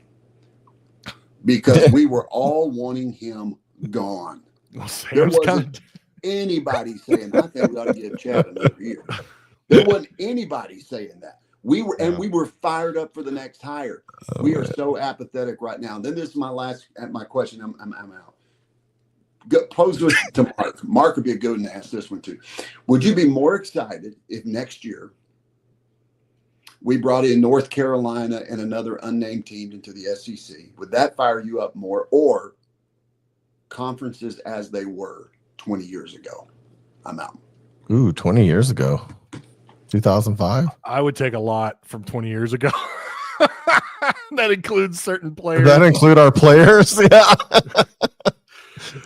because we were all wanting him gone. Well, There wasn't anybody saying, I think we ought to give Chad another year. There wasn't anybody saying that. We were fired up for the next hire. We are so apathetic right now. Then this is my question. I'm out. Pose this to Mark. Mark would be a good one to ask this one too. Would you be more excited if next year we brought in North Carolina and another unnamed team into the SEC? Would that fire you up more, or conferences as they were 20 years ago? I'm out. Ooh, 20 years ago. 2005. I would take a lot from 20 years ago. That includes certain players. Does that include our players? Yeah.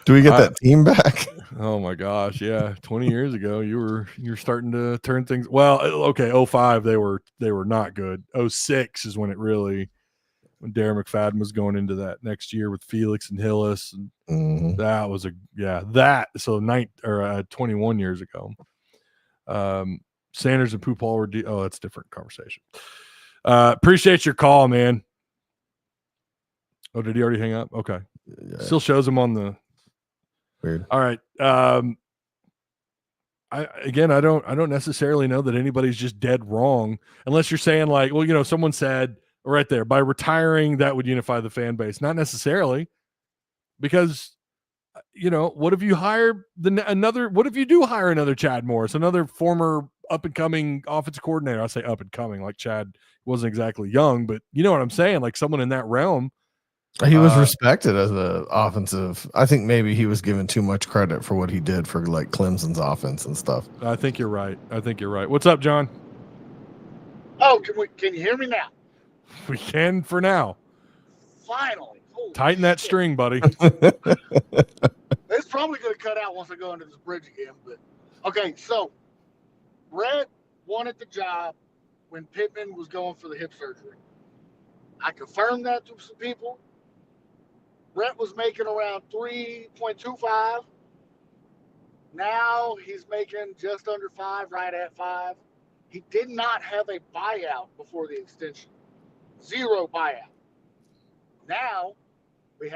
Do we get that team back? Oh my gosh, yeah. 20 years ago, you're starting to turn things. Well, okay, 05 they were not good. 06 is when when Darren McFadden was going into that next year with Felix and Hillis, and that was 21 years ago. Sanders and Pooh Paul were that's a different conversation. Appreciate your call, man. Oh, did he already hang up? Okay. Yeah. Still shows him on the Weird. All right. I don't necessarily know that anybody's just dead wrong, unless you're saying like, well, someone said right there, by retiring that would unify the fan base. Not necessarily, because what if you hire what if you do hire another Chad Morris, another former up and coming offensive coordinator? I say up and coming, like Chad wasn't exactly young, but you know what I'm saying? Like someone in that realm. He was respected as an offensive. I think maybe he was given too much credit for what he did for like Clemson's offense and stuff. I think you're right. What's up, John? Oh, can you hear me now? We can for now. Finally. Holy Tighten that shit. string, buddy. It's probably going to cut out once I go under this bridge again. But okay, so Rhett wanted the job when Pitman was going for the hip surgery. I confirmed that to some people. Rhett was making around 3.25. Now he's making just under 5, right at 5. He did not have a buyout before the extension. 0 buyout. Now we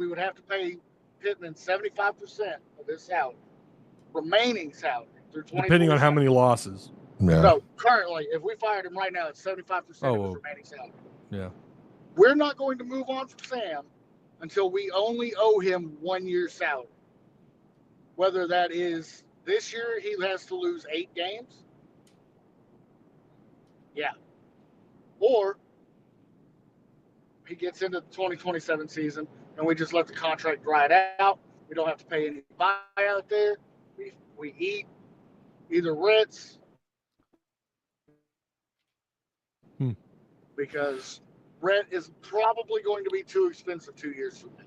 would have to pay Pitman 75% of his salary, remaining salary through 20. Depending on how many losses. Yeah. So currently, if we fired him right now, it's 75% of his remaining salary. Yeah. We're not going to move on from Sam until we only owe him 1 year's salary. Whether that is this year, he has to lose 8 games. Yeah. Or he gets into the 2027 season and we just let the contract ride out. We don't have to pay any buyout there. We eat either Rhett's because Rhett is probably going to be too expensive 2 years from now.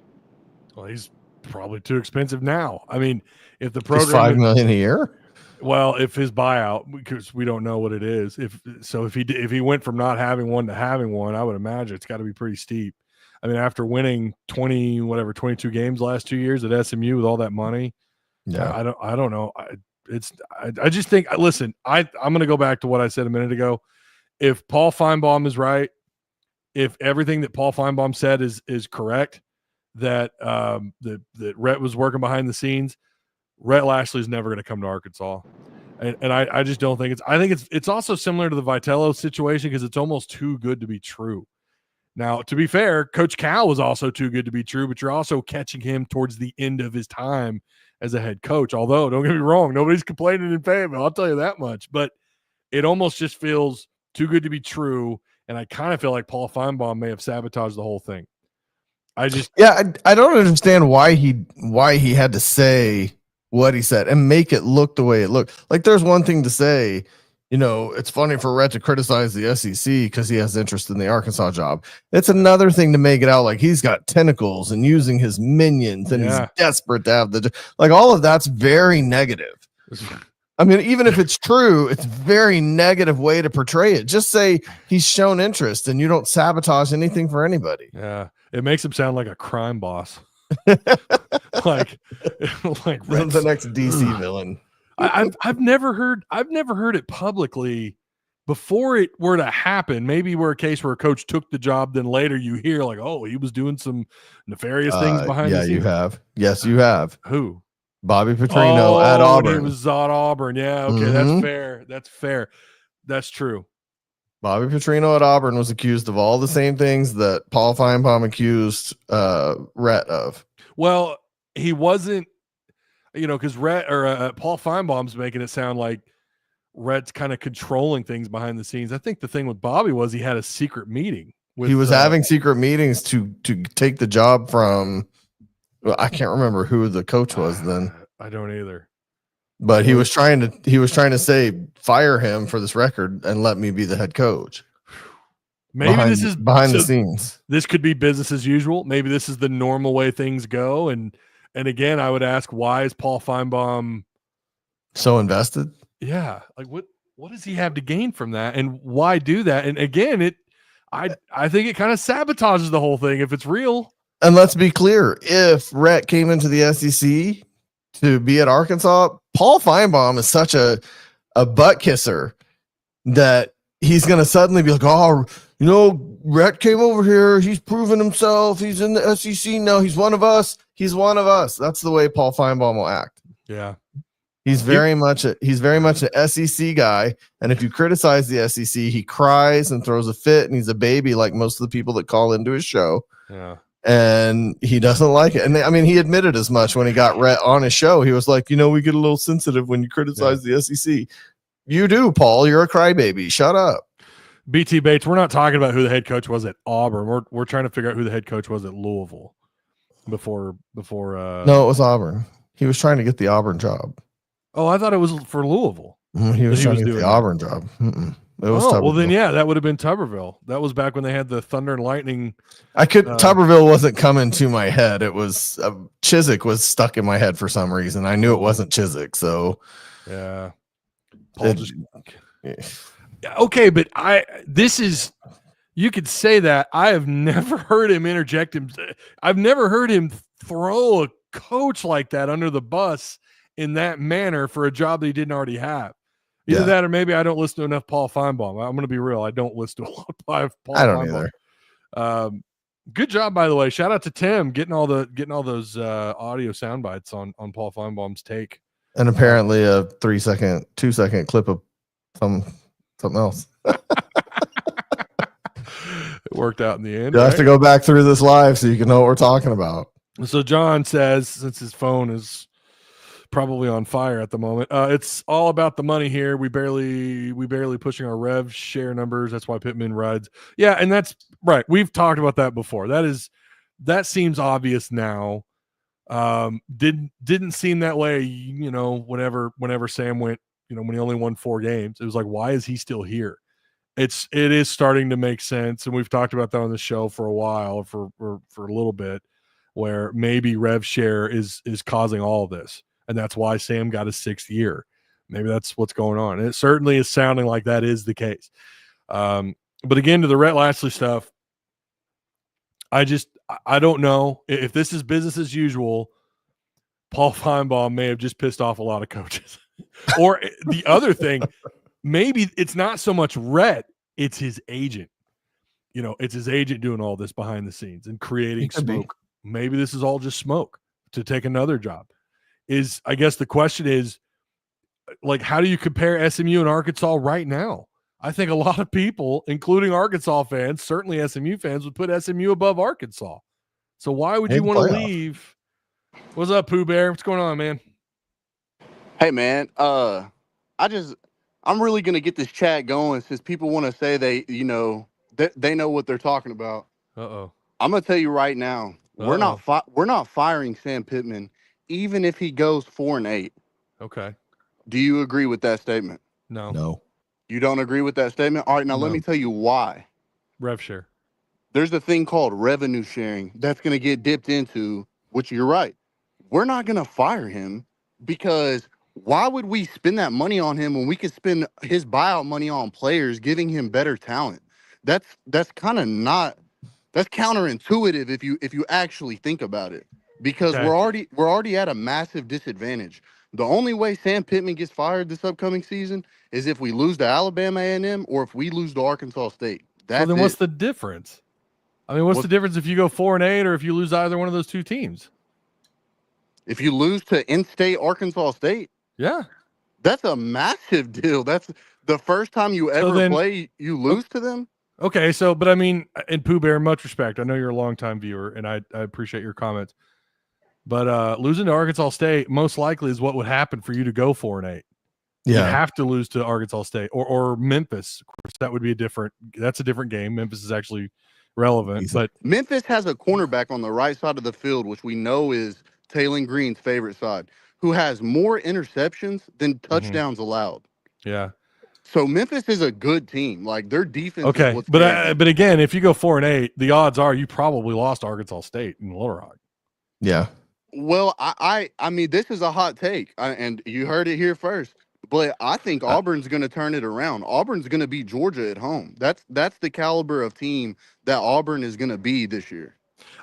Well, he's probably too expensive now. I mean, if the program $5 million a year. Well, if his buyout, because we don't know what it is. If he went from not having one to having one, I would imagine it's got to be pretty steep. I mean, after winning 22 games last 2 years at SMU with all that money, yeah, I don't know. I just think. Listen, I'm going to go back to what I said a minute ago. If Paul Finebaum is right, if everything that Paul Finebaum said is correct, that Rhett was working behind the scenes, Rhett Lashley is never going to come to Arkansas. And I just don't think it's – I think it's also similar to the Vitello situation because it's almost too good to be true. Now, to be fair, Coach Cal was also too good to be true, but you're also catching him towards the end of his time as a head coach. Although, don't get me wrong, nobody's complaining in Fayetteville, I'll tell you that much. But it almost just feels too good to be true, and I kind of feel like Paul Finebaum may have sabotaged the whole thing. I don't understand why he had to say what he said and make it look the way it looked. Like, there's one thing to say, it's funny for Rhett to criticize the SEC because he has interest in the Arkansas job. It's another thing to make it out like he's got tentacles and using his minions and he's desperate to have all of that's very negative. I mean, even if it's true, it's a very negative way to portray it. Just say he's shown interest and you don't sabotage anything for anybody. Yeah. It makes him sound like a crime boss. like the next DC villain. I've never heard it publicly before it were to happen. Maybe we're a case where a coach took the job, then later you hear like, oh, he was doing some nefarious things behind the scenes. Yeah, you have. Yes, you have. Who? Bobby Petrino at Auburn. He was at Auburn. Yeah, okay, That's fair. That's fair. That's true. Bobby Petrino at Auburn was accused of all the same things that Paul Finebaum accused Rhett of. Well, he wasn't, because Paul Finebaum's making it sound like Rhett's kind of controlling things behind the scenes. I think the thing with Bobby was he had a secret meeting. He was having secret meetings to take the job from. Well, I can't remember who the coach was then. I don't either. But he was trying to say fire him for this record and let me be the head coach. Maybe this is behind the scenes. This could be business as usual. Maybe this is the normal way things go. And again, I would ask, why is Paul Finebaum so invested? Yeah, like what does he have to gain from that, and why do that? And again, I think it kind of sabotages the whole thing if it's real. And let's be clear, if Rhett came into the SEC to be at Arkansas, Paul Finebaum is such a butt kisser that he's going to suddenly be like, oh, Rhett came over here. He's proven himself. He's in the SEC now. He's one of us. He's one of us. That's the way Paul Finebaum will act. Yeah. He's very much an SEC guy. And if you criticize the SEC, he cries and throws a fit and he's a baby like most of the people that call into his show. Yeah. And he doesn't like it. And I mean, he admitted as much when he got Rhett on his show. He was like, we get a little sensitive when you criticize the SEC. You do, Paul. You're a crybaby. Shut up. BT Bates, we're not talking about who the head coach was at Auburn. We're trying to figure out who the head coach was at Louisville before No, it was Auburn. He was trying to get the Auburn job. Oh, I thought it was for Louisville. He was trying to get the Auburn job. It was well, then that would have been Tuberville. That was back when they had the Thunder and Lightning. Tuberville wasn't coming to my head. It was Chiswick was stuck in my head for some reason. I knew it wasn't Chiswick, so yeah. Okay, but you could say that. I have never heard him interject him. I've never heard him throw a coach like that under the bus in that manner for a job that he didn't already have. Either that or maybe I don't listen to enough Paul Finebaum. I'm going to be real. I don't listen to a lot of Paul I don't Finebaum. Either. Good job, by the way. Shout out to Tim getting all those audio sound bites on Paul Finebaum's take. And apparently a 2-second clip of something else. It worked out in the end. You have to go back through this live so you can know what we're talking about. So John says, since his phone is probably on fire at the moment, it's all about the money here. We barely pushing our rev share numbers. That's why Pitman rides. Yeah, and that's right. We've talked about that before. That seems obvious now. Didn't seem that way, whenever Sam went, when he only won 4 games. It was like, why is he still here? It is starting to make sense, and we've talked about that on the show for a while, for a little bit, where maybe rev share is causing all of this. And that's why Sam got his 6th year. Maybe that's what's going on. And it certainly is sounding like that is the case. But again, to the Rhett Lashley stuff, I don't know. If this is business as usual, Paul Finebaum may have just pissed off a lot of coaches. Or the other thing, maybe it's not so much Rhett, it's his agent. It's his agent doing all this behind the scenes and creating smoke. Maybe this is all just smoke to take another job. I guess the question is, like, how do you compare SMU and Arkansas right now? I think a lot of people, including Arkansas fans, certainly SMU fans, would put SMU above Arkansas. So why would you want to leave? What's up, Pooh Bear? What's going on, man? Hey, man. I'm really gonna get this chat going since people want to say they know what they're talking about. Uh-oh. I'm gonna tell you right now, we're not firing Sam Pittman, even if he goes 4-8. Okay. Do you agree with that statement? No. You don't agree with that statement? All right, now let me tell you why. Rev share. There's a thing called revenue sharing that's gonna get dipped into, which you're right. We're not gonna fire him because why would we spend that money on him when we could spend his buyout money on players, giving him better talent? That's kind of not. That's counterintuitive if you actually think about it, because we're already at a massive disadvantage. The only way Sam Pittman gets fired this upcoming season is if we lose to Alabama A&M or if we lose to Arkansas State. So then what's the difference? I mean, what's the difference if you go 4-8 or if you lose either one of those two teams? If you lose to in-state Arkansas State, yeah, that's a massive deal. That's the first time you ever play, you lose to them. Okay, so, but I mean, and Pooh Bear, much respect. I know you're a longtime viewer, and I appreciate your comments. But losing to Arkansas State most likely is what would happen for you to go 4-8. Yeah. You have to lose to Arkansas State or Memphis. Of course, that would be that's a different game. Memphis is actually relevant. But Memphis has a cornerback on the right side of the field, which we know is Taylon Green's favorite side, who has more interceptions than touchdowns allowed. Yeah. So Memphis is a good team. Like, their defense. Okay, but again, if you go 4-8, the odds are you probably lost Arkansas State in Little Rock. Yeah. Well, I mean, this is a hot take, and you heard it here first. But I think Auburn's going to turn it around. Auburn's going to beat Georgia at home. That's the caliber of team that Auburn is going to be this year.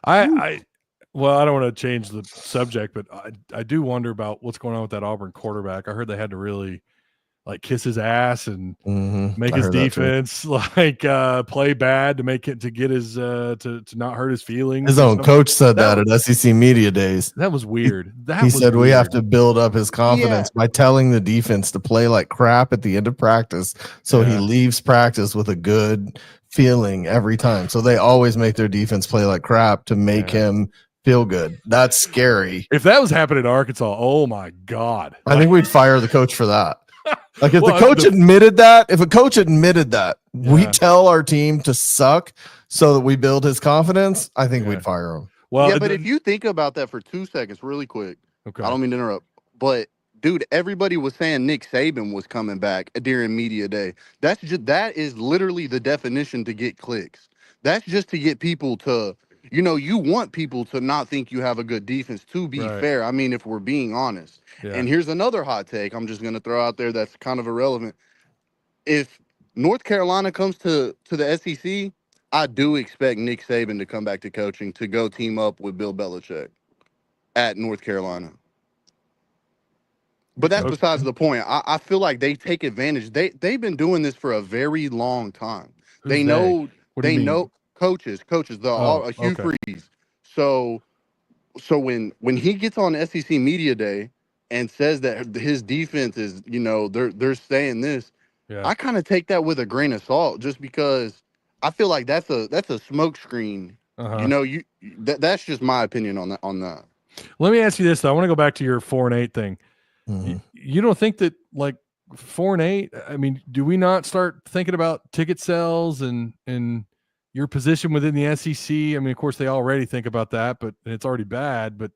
Well, I don't want to change the subject, but I do wonder about what's going on with that Auburn quarterback. I heard they had to really kiss his ass and make his defense play bad to get his to not hurt his feelings. His own coach said that at SEC Media Days. That was weird. He said we have to build up his confidence by telling the defense to play like crap at the end of practice, so he leaves practice with a good feeling every time. So they always make their defense play like crap to make him feel good. That's scary. If that was happening in Arkansas, oh my God. I think we'd fire the coach for that. Like if the coach admitted that, we tell our team to suck so that we build his confidence, I think we'd fire him. Well, but if you think about that for 2 seconds, really quick, I don't mean to interrupt, but dude, everybody was saying Nick Saban was coming back during media day. That is literally the definition to get clicks. That's just to get people to, you want people to not think you have a good defense, to be fair. I mean, if we're being honest. Yeah. And here's another hot take I'm just going to throw out there that's kind of irrelevant. If North Carolina comes to the SEC, I do expect Nick Saban to come back to coaching, to go team up with Bill Belichick at North Carolina. But that's besides the point. I feel like they take advantage. They've been doing this for a very long time. They know coaches, Hugh Freeze. So when he gets on SEC Media Day and says that his defense is, they're saying this, I kind of take that with a grain of salt, just because I feel like that's a smoke screen. That's just my opinion on that. Let me ask you this though. I want to go back to your 4-8 thing. You don't think that 4-8? I mean, do we not start thinking about ticket sales and your position within the SEC? I mean, of course, they already think about that, but it's already bad. But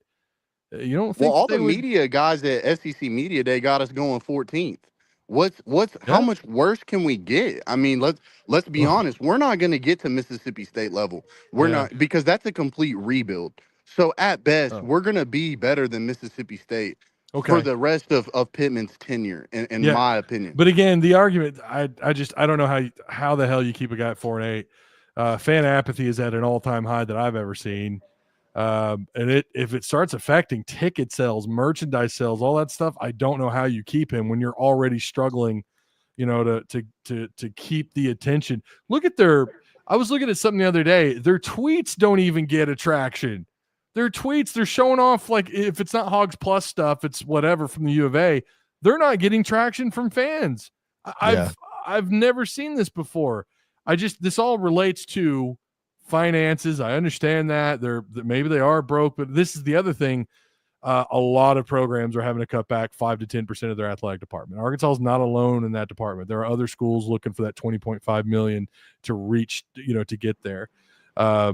you don't think all the media guys at SEC Media Day got us going 14th. How much worse can we get? I mean, let's be honest. We're not going to get to Mississippi State level. We're not, because that's a complete rebuild. So at best, we're going to be better than Mississippi State for the rest of Pittman's tenure, in my opinion. But again, the argument, I don't know how the hell you keep a guy at 4-8. Fan apathy is at an all-time high that I've ever seen. And if it starts affecting ticket sales, merchandise sales, all that stuff, I don't know how you keep him when you're already struggling, to keep the attention. I was looking at something the other day. Their tweets don't even get attraction. Their tweets, they're showing off, if it's not Hogs Plus stuff, it's whatever from the U of A. They're not getting traction from fans. I've never seen this before. This all relates to finances. I understand that maybe they are broke, but this is the other thing. A lot of programs are having to cut back 5 to 10% of their athletic department. Arkansas is not alone in that department. There are other schools looking for that $20.5 million to reach, to get there. I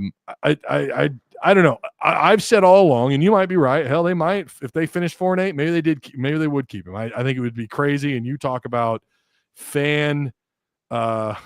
don't know. I've said all along, and you might be right. Hell, they might, if they finish 4-8, maybe they would keep him. I think it would be crazy. And you talk about fan, I'm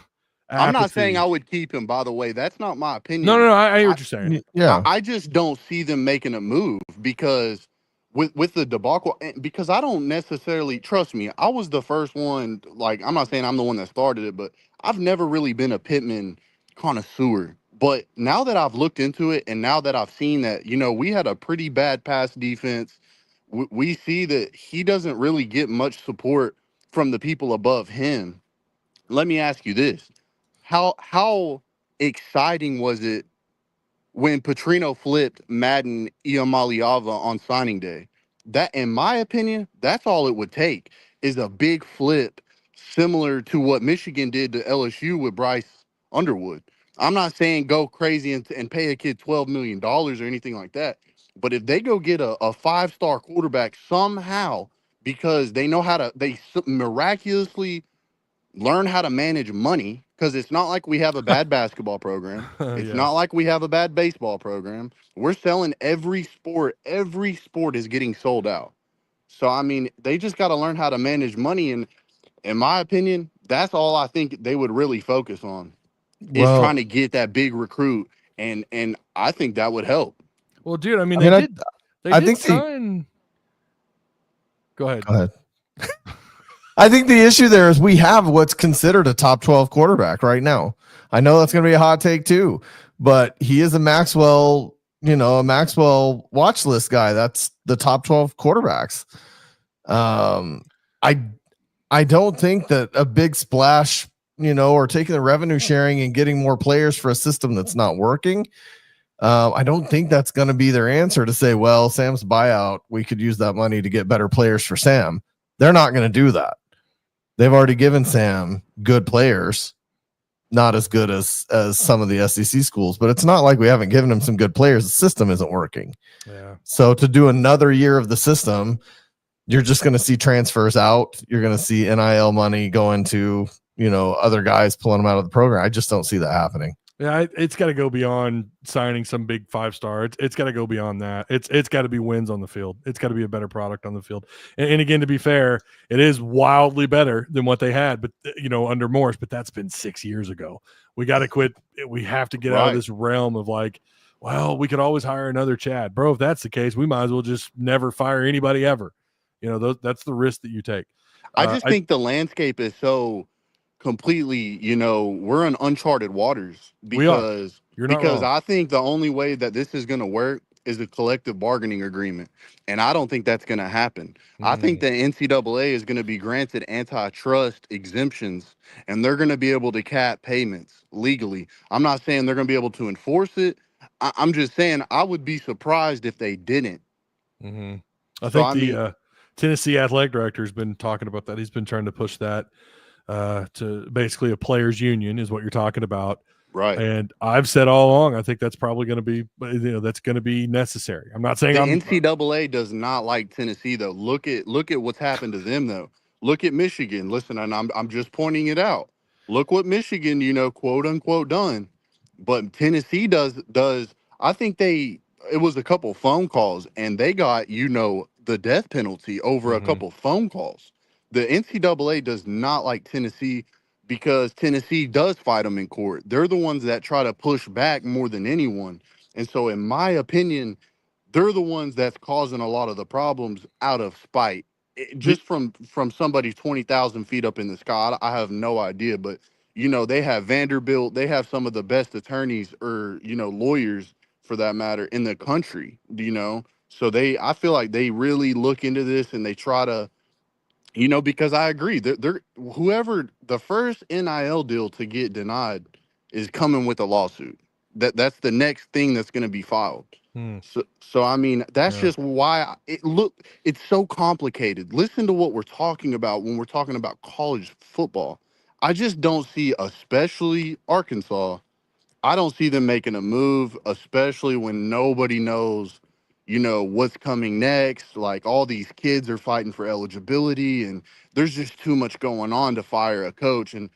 not saying I would keep him, by the way. That's not my opinion. No, I hear what you're saying. Yeah. I just don't see them making a move because with the debacle, because I don't necessarily, trust me, I was the first one, like, I'm not saying I'm the one that started it, but I've never really been a Pitman connoisseur. But now that I've looked into it and now that I've seen that, we had a pretty bad pass defense, we see that he doesn't really get much support from the people above him. Let me ask you this. How exciting was it when Petrino flipped Madden Iamaliava on signing day? That, in my opinion, that's all it would take is a big flip similar to what Michigan did to LSU with Bryce Underwood. I'm not saying go crazy and pay a kid $12 million or anything like that. But if they go get a 5-star quarterback somehow because they know they miraculously learn how to manage money, because it's not like we have a bad basketball program. It's not like we have a bad baseball program. We're selling every sport. Every sport is getting sold out. So, I mean, they just got to learn how to manage money. And in my opinion, that's all I think they would really focus on is trying to get that big recruit. And I think that would help. Well, dude, I mean, they did sign. Go ahead. I think the issue there is we have what's considered a top 12 quarterback right now. I know that's going to be a hot take too, but he is a Maxwell watch list guy. That's the top 12 quarterbacks. I don't think that a big splash, or taking the revenue sharing and getting more players for a system that's not working. I don't think that's going to be their answer to say, well, Sam's buyout, we could use that money to get better players for Sam. They're not going to do that. They've already given Sam good players, not as good as some of the SEC schools, but it's not like we haven't given him some good players. The system isn't working. Yeah. So to do another year of the system, you're just going to see transfers out. You're going to see NIL money going to, other guys pulling them out of the program. I just don't see that happening. Yeah, it's got to go beyond signing some big 5-star. It's got to go beyond that. It's got to be wins on the field. It's got to be a better product on the field. And again, to be fair, it is wildly better than what they had, but under Morris. But that's been 6 years ago. We got to quit. We have to get out of this realm of like, well, we could always hire another Chad, bro. If that's the case, we might as well just never fire anybody ever. That's the risk that you take. I just think the landscape is so completely, we're in uncharted waters because I think the only way that this is going to work is a collective bargaining agreement. And I don't think that's going to happen. I think the NCAA is going to be granted antitrust exemptions and they're going to be able to cap payments legally. I'm not saying they're going to be able to enforce it. I'm just saying I would be surprised if they didn't. Mm-hmm. I think the Tennessee athletic director has been talking about that. He's been trying to push that to basically a players union is what you're talking about. Right. And I've said all along, I think that's probably going to be, that's going to be necessary. I'm not saying the NCAA does not like Tennessee though. Look at what's happened to them though. Look at Michigan. Listen, and I'm just pointing it out. Look what Michigan, quote unquote done. But Tennessee does I think it was a couple phone calls and they got, the death penalty over a couple phone calls. The NCAA does not like Tennessee because Tennessee does fight them in court. They're the ones that try to push back more than anyone. And so in my opinion, they're the ones that's causing a lot of the problems out of spite. Just from somebody 20,000 feet up in the sky, I have no idea. But, they have Vanderbilt. They have some of the best attorneys or, lawyers for that matter in the country, So I feel like they really look into this and they try to, because I agree they're whoever the first NIL deal to get denied is coming with a lawsuit. That's the next thing that's going to be filed. So I mean, that's just why it's so complicated. Listen to what we're talking about when we're talking about college football. I just don't see, especially Arkansas, I don't see them making a move, especially when nobody knows, what's coming next. Like, all these kids are fighting for eligibility, and there's just too much going on to fire a coach. And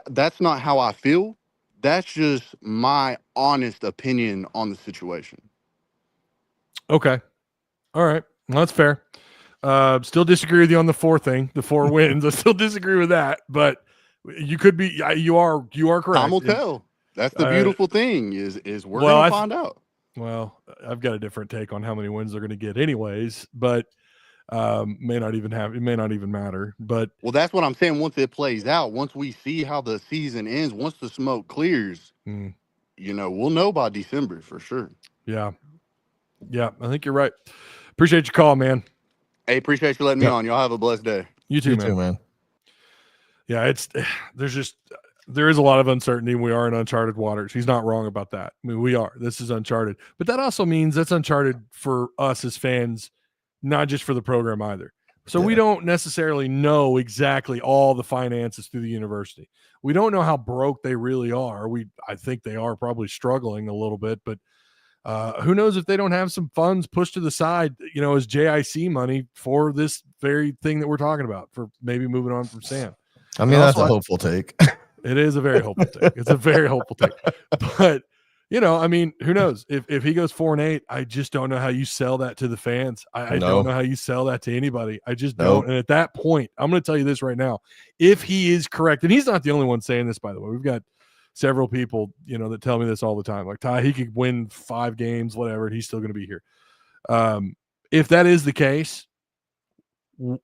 that's not how I feel. That's just my honest opinion on the situation. Okay. All right. Well, that's fair. Still disagree with you on the 4 thing, the 4 wins. I still disagree with that, but you could be, you are correct. Time will tell. That's the beautiful thing is we're going to find out. Well, I've got a different take on how many wins they're going to get anyways, but may not even matter. But that's what I'm saying. Once it plays out, once we see how the season ends, once the smoke clears, we'll know by December for sure. Yeah. I think you're right. Appreciate your call, man. Hey, appreciate you letting me on. Y'all have a blessed day. You too, man. Yeah, there is a lot of uncertainty. We are in uncharted waters. He's not wrong about that. I mean, we are. This is uncharted. But that also means that's uncharted for us as fans, not just for the program either. So we don't necessarily know exactly all the finances through the university. We don't know how broke they really are. I think they are probably struggling a little bit, but who knows if they don't have some funds pushed to the side, as JIC money for this very thing that we're talking about, for maybe moving on from Sam. I mean, that's a hopeful take. It is a very hopeful take. It's a very hopeful take. But, I mean, who knows? If he goes 4-8, I just don't know how you sell that to the fans. I don't know how you sell that to anybody. I just don't. And at that point, I'm going to tell you this right now. If he is correct, and he's not the only one saying this, by the way. We've got several people, that tell me this all the time. Like, Ty, he could win 5 games, whatever, and he's still going to be here. If that is the case, do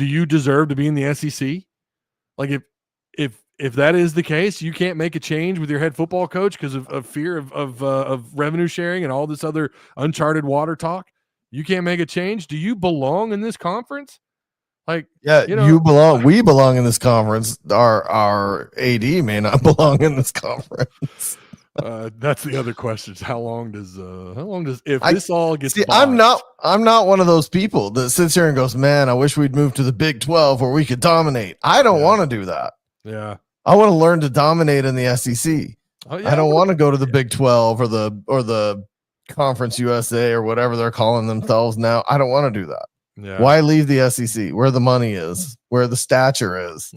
you deserve to be in the SEC? Like, if that is the case, you can't make a change with your head football coach because of fear of revenue sharing and all this other uncharted water talk. You can't make a change. Do you belong in this conference? Like, you belong. We belong in this conference. Our AD may not belong in this conference. That's the other question. How long does if this all gets botched? I'm not one of those people that sits here and goes, man, I wish we'd move to the Big 12 where we could dominate. I don't want to do that. Yeah. I want to learn to dominate in the SEC. Oh, yeah, I don't want to go to the Big 12 or the Conference USA or whatever they're calling themselves now. I don't want to do that. Yeah. Why leave the SEC where the money is, where the stature is?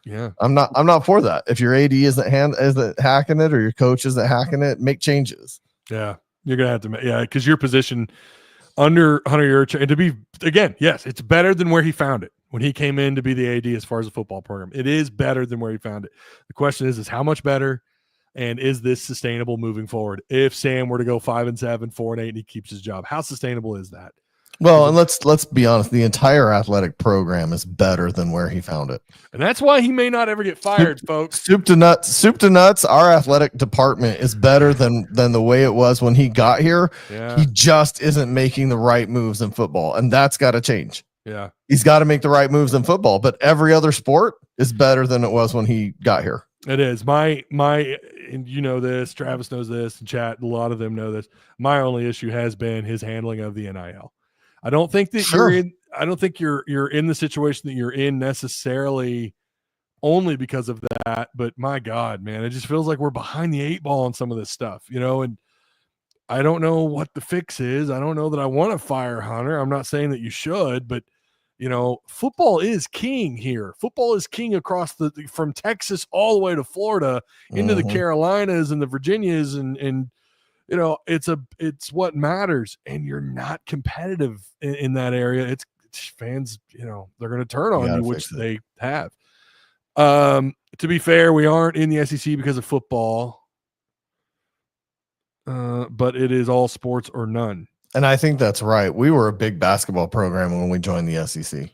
Yeah. I'm not for that. If your AD isn't hacking it or your coach isn't hacking it, make changes. Yeah. You're going to have to because your position under Hunter Yurchak, and to be, again, yes, it's better than where he found it when he came in to be the AD as far as the football program. It is better than where he found it. The question is how much better, and is this sustainable moving forward? If Sam were to go 5-7, 4-8, and he keeps his job, how sustainable is that? Well, and let's be honest, the entire athletic program is better than where he found it. And that's why he may not ever get fired, folks. Soup to nuts, our athletic department is better than the way it was when he got here. Yeah. He just isn't making the right moves in football, and that's got to change. Yeah. He's got to make the right moves in football, but every other sport is better than it was when he got here. It is. My and you know this, Travis knows this, and chat, a lot of them know this. My only issue has been his handling of the NIL. I don't think that you're in the situation that you're in necessarily only because of that, but my God, man, it just feels like we're behind the 8 ball on some of this stuff, and I don't know what the fix is. I don't know that I want to fire Hunter. I'm not saying that you should, but football is king here. Football is king across from Texas all the way to Florida into the Carolinas and the Virginias and it's what matters, and you're not competitive in that area. It's fans, they're going to turn on you, which they have. To be fair, we aren't in the SEC because of football, but it is all sports or none. And I think that's right. We were a big basketball program when we joined the SEC.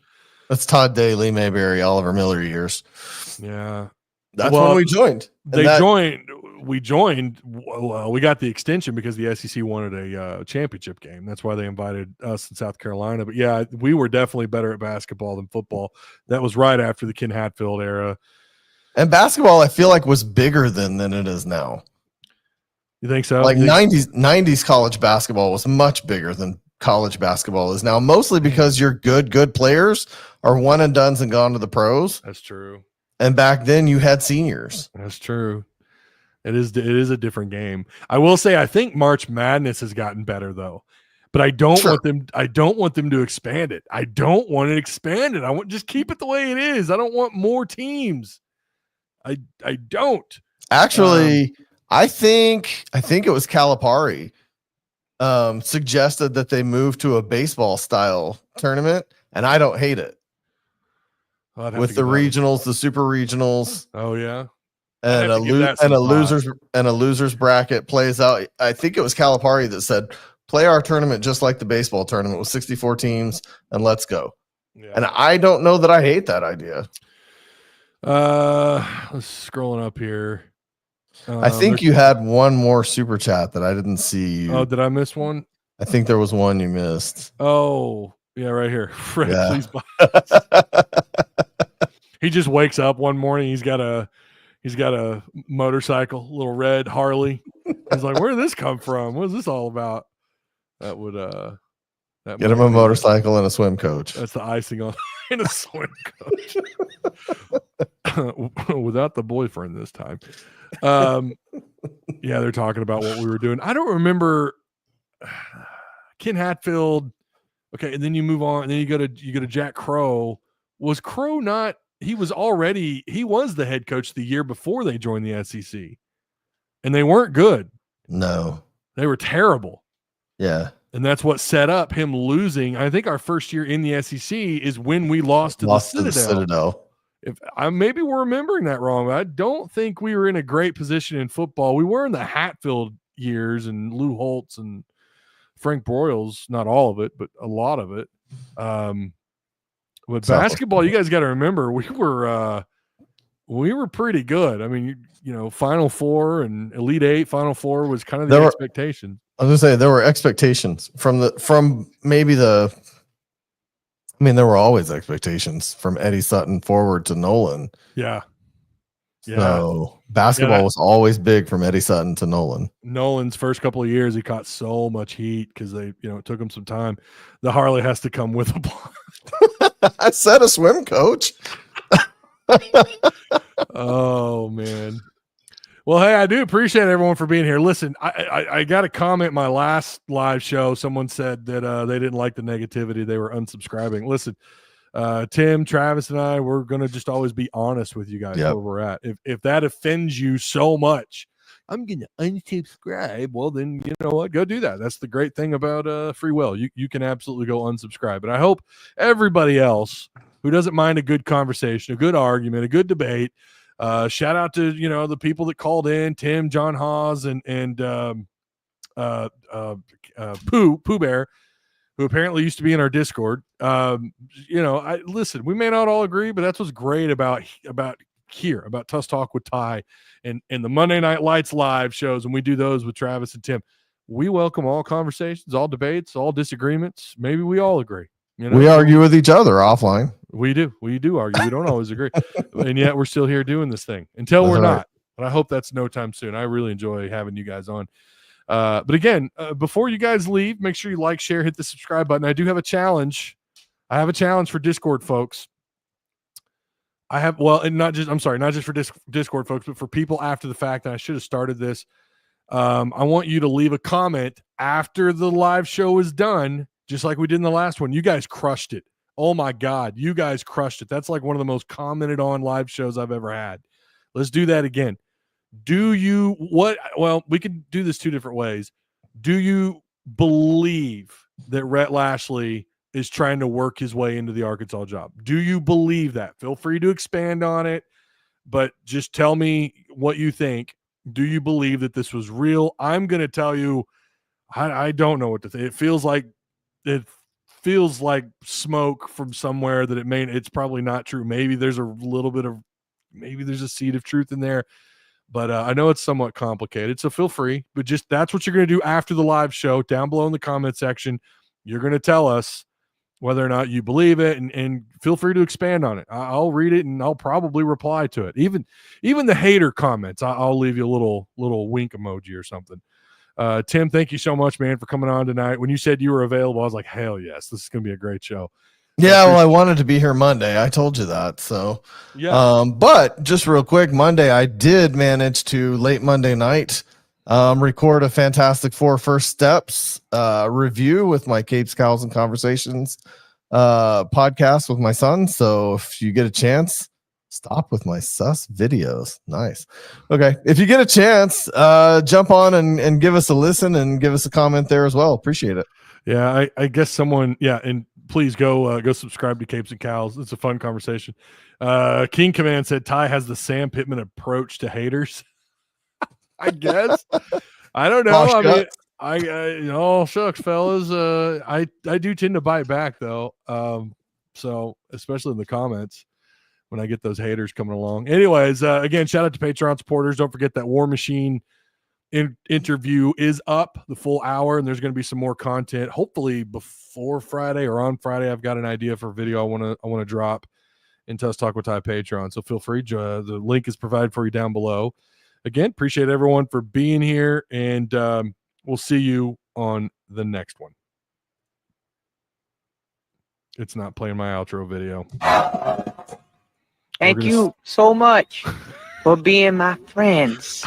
That's Todd Daly, Mayberry, Oliver Miller years. Yeah. That's when we joined. We joined. Well, we got the extension because the SEC wanted a championship game. That's why they invited us in South Carolina. But yeah, we were definitely better at basketball than football. That was right after the Ken Hatfield era. And basketball, I feel like, was bigger than it is now. You think so? Like 90s college basketball was much bigger than college basketball is now, mostly because your good players are one and dones and gone to the pros. That's true. And back then you had seniors. That's true. It is a different game. I will say I think March Madness has gotten better though. But I don't want them to expand it. I don't want it expanded. I want just keep it the way it is. I don't want more teams. I don't. Actually, I think it was Calipari suggested that they move to a baseball style tournament, and I don't hate it. With the regionals, the super regionals. Oh yeah. And a losers bracket plays out. I think it was Calipari that said, play our tournament just like the baseball tournament with 64 teams and let's go. Yeah. And I don't know that I hate that idea. Let's scrolling up here. I think you had one more super chat that I didn't see. Oh, did I miss one? I think there was one you missed. Oh, yeah, right here. Fred, please buy. He just wakes up one morning. He's got a motorcycle, little red Harley. He's like, where did this come from? What is this all about? That would get him a motorcycle and a swim coach. That's the icing on in a swim coach. Without the boyfriend this time. Yeah, they're talking about what we were doing. I don't remember Ken Hatfield. Okay, and then you move on, and then you go to Jack Crow. Was Crow not? He was the head coach the year before they joined the SEC, and they weren't good. No, they were terrible. Yeah, and that's what set up him losing. I think our first year in the SEC is when we lost to the Citadel. If maybe we're remembering that wrong, but I don't think we were in a great position in football. We were in the Hatfield years and Lou Holtz and Frank Broyles, not all of it, but a lot of it. With basketball, you guys got to remember we were pretty good. I mean, Final Four and Elite Eight. Final Four was kind of the expectation. I was gonna say there were expectations from maybe the. I mean, there were always expectations from Eddie Sutton forward to Nolan. Yeah. So basketball was always big from Eddie Sutton to Nolan. Nolan's first couple of years, he caught so much heat because it took him some time. The Harley has to come with a block. I said a swim coach. Oh man. Well, hey, I do appreciate everyone for being here. Listen, I got a comment my last live show. Someone said that they didn't like the negativity. They were unsubscribing. Listen, Tim, Travis, and I, we're going to just always be honest with you guys where we're at. If that offends you so much, I'm going to unsubscribe. Well, then you know what? Go do that. That's the great thing about free will. You can absolutely go unsubscribe. And I hope everybody else who doesn't mind a good conversation, a good argument, a good debate, shout out to the people that called in, Tim, John Hawes, and Pooh Bear, who apparently used to be in our Discord. Listen, we may not all agree, but that's what's great about Tusk Talk with Ty and the Monday Night Lights live shows, and we do those with Travis and Tim. We welcome all conversations, all debates, all disagreements. Maybe we all agree. We argue with each other offline. We do argue. We don't always agree. And yet we're still here doing this thing until we're not. And I hope that's no time soon. I really enjoy having you guys on. But again, before you guys leave, make sure you like, share, hit the subscribe button. I do have a challenge. I have a challenge for Discord folks. Not just for Discord folks, but for people after the fact. And I should have started this. I want you to leave a comment after the live show is done, just like we did in the last one. You guys crushed it. Oh my God, you guys crushed it. That's like one of the most commented on live shows I've ever had. Let's do that again. We could do this two different ways. Do you believe that Rhett Lashlee is trying to work his way into the Arkansas job? Do you believe that? Feel free to expand on it, but just tell me what you think. Do you believe that this was real? I'm going to tell you, I don't know what to think. It feels like smoke from somewhere that it's probably not true. Maybe there's a seed of truth in there, but I know it's somewhat complicated. So feel free, but just that's what you're going to do after the live show. Down below in the comment section, you're going to tell us whether or not you believe it, and feel free to expand on it. I'll read it and I'll probably reply to it. Even the hater comments, I'll leave you a little wink emoji or something. Tim, thank you so much, man, for coming on tonight. When you said you were available, I was like, hell yes, this is going to be a great show. Yeah, well, I wanted to be here Monday. I told you that. So, yeah. But just real quick, Monday, I did manage to late Monday night record a Fantastic Four First Steps review with my Capes, Cows, and Conversations podcast with my son. So if you get a chance, stop with my sus videos. Nice. Okay. If you get a chance, jump on and give us a listen and give us a comment there as well. Appreciate it. Yeah, I guess someone, and please go subscribe to Capes and Cows. It's a fun conversation. King Command said Ty has the Sam Pittman approach to haters. I guess. I don't know. I mean, shucks, fellas. I do tend to bite back though. So especially in the comments when I get those haters coming along. Anyways, again, shout out to Patreon supporters. Don't forget that War Machine interview is up the full hour, and there's going to be some more content hopefully before Friday or on Friday. I've got an idea for a video I want to drop in Tusk Talk with Ty Patreon, so feel free. The link is provided for you down below. Again, appreciate everyone for being here, and we'll see you on the next one. It's not playing my outro video. Thank you so much for being my friends.